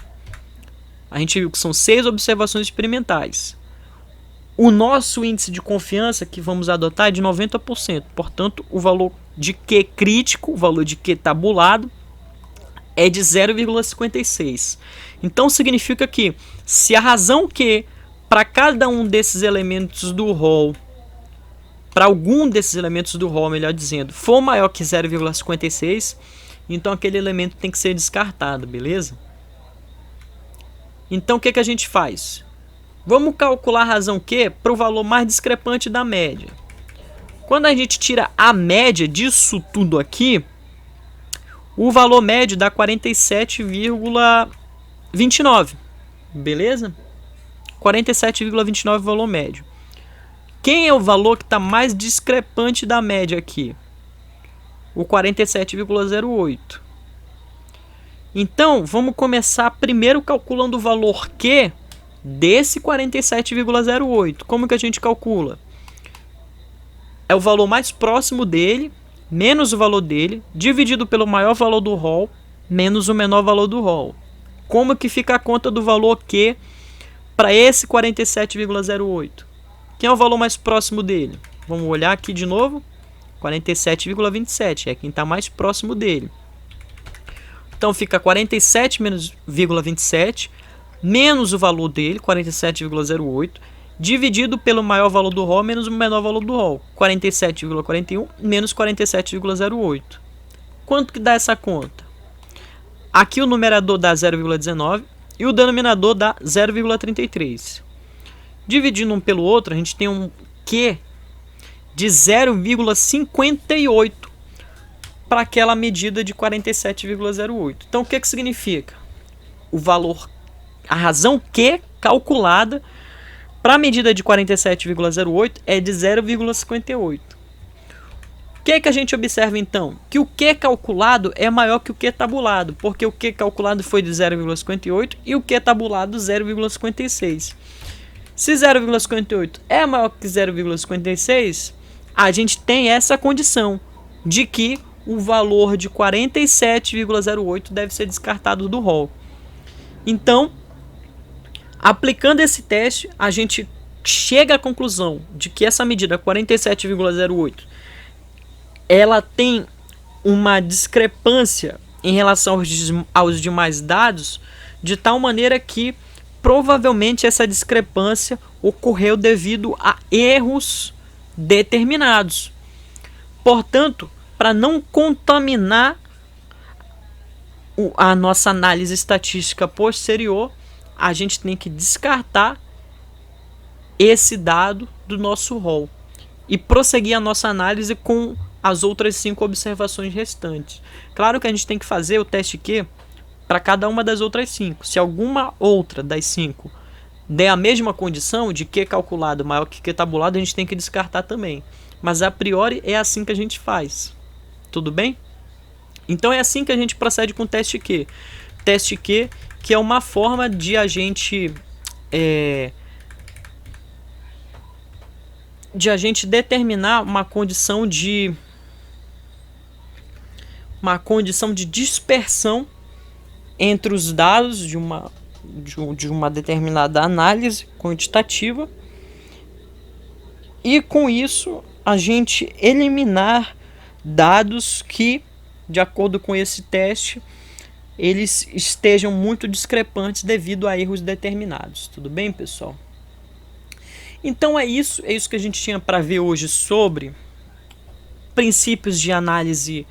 A gente viu que são 6 observações experimentais. O nosso índice de confiança que vamos adotar é de 90%. Portanto, o valor de Q crítico, o valor de Q tabulado, é de 0,56. Então, significa que se a razão Q para cada um desses elementos do rol, para algum desses elementos do rol, melhor dizendo, for maior que 0,56, então aquele elemento tem que ser descartado, beleza? Então o que a gente faz? Vamos calcular a razão Q para o valor mais discrepante da média. Quando a gente tira a média disso tudo aqui, o valor médio dá 47,29, beleza? 47,29 valor médio. Quem é o valor que está mais discrepante da média aqui? O 47,08. Então, vamos começar primeiro calculando o valor Q desse 47,08. Como que a gente calcula? É o valor mais próximo dele, menos o valor dele, dividido pelo maior valor do rol, menos o menor valor do rol. Como que fica a conta do valor Q para esse 47,08? Quem é o valor mais próximo dele? Vamos olhar aqui de novo. 47,27 é quem está mais próximo dele. Então fica 47,27 menos o valor dele, 47,08, dividido pelo maior valor do rol menos o menor valor do rol, 47,41 menos 47,08. Quanto que dá essa conta? Aqui o numerador dá 0,19 e o denominador dá 0,33. Dividindo um pelo outro, a gente tem um Q de 0,58 para aquela medida de 47,08. Então, o que significa? O valor, a razão Q calculada para a medida de 47,08 é de 0,58. O que a gente observa, então? Que o Q calculado é maior que o Q tabulado, porque o Q calculado foi de 0,58 e o Q tabulado 0,56. Se 0,58 é maior que 0,56, a gente tem essa condição de que o valor de 47,08 deve ser descartado do rol. Então, aplicando esse teste, a gente chega à conclusão de que essa medida 47,08 ela tem uma discrepância em relação aos demais dados, de tal maneira que provavelmente essa discrepância ocorreu devido a erros determinados. Portanto, para não contaminar a nossa análise estatística posterior, a gente tem que descartar esse dado do nosso rol e prosseguir a nossa análise com as outras 5 observações restantes. Claro que a gente tem que fazer o teste Q para cada uma das outras 5. Se alguma outra das 5 der a mesma condição de Q calculado maior que Q tabulado, a gente tem que descartar também. Mas a priori é assim que a gente faz. Tudo bem? Então é assim que a gente procede com o teste Q. Teste Q, que é uma forma de a gente determinar uma condição de uma condição de dispersão entre os dados de uma determinada análise quantitativa, e com isso a gente eliminar dados que, de acordo com esse teste, eles estejam muito discrepantes devido a erros determinados. Tudo bem, pessoal? Então é isso que a gente tinha para ver hoje sobre princípios de análise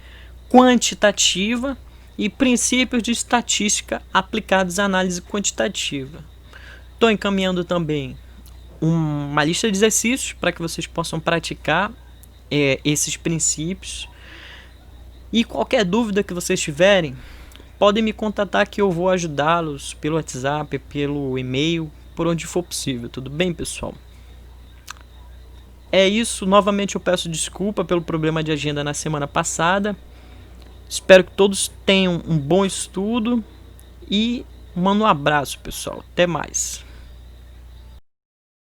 quantitativa e princípios de estatística aplicados à análise quantitativa. Estou encaminhando também uma lista de exercícios para que vocês possam praticar esses princípios. E qualquer dúvida que vocês tiverem, podem me contatar que eu vou ajudá-los pelo WhatsApp, pelo e-mail, por onde for possível. Tudo bem, pessoal? É isso. Novamente eu peço desculpa pelo problema de agenda na semana passada. Espero que todos tenham um bom estudo e mando um abraço, pessoal. Até mais.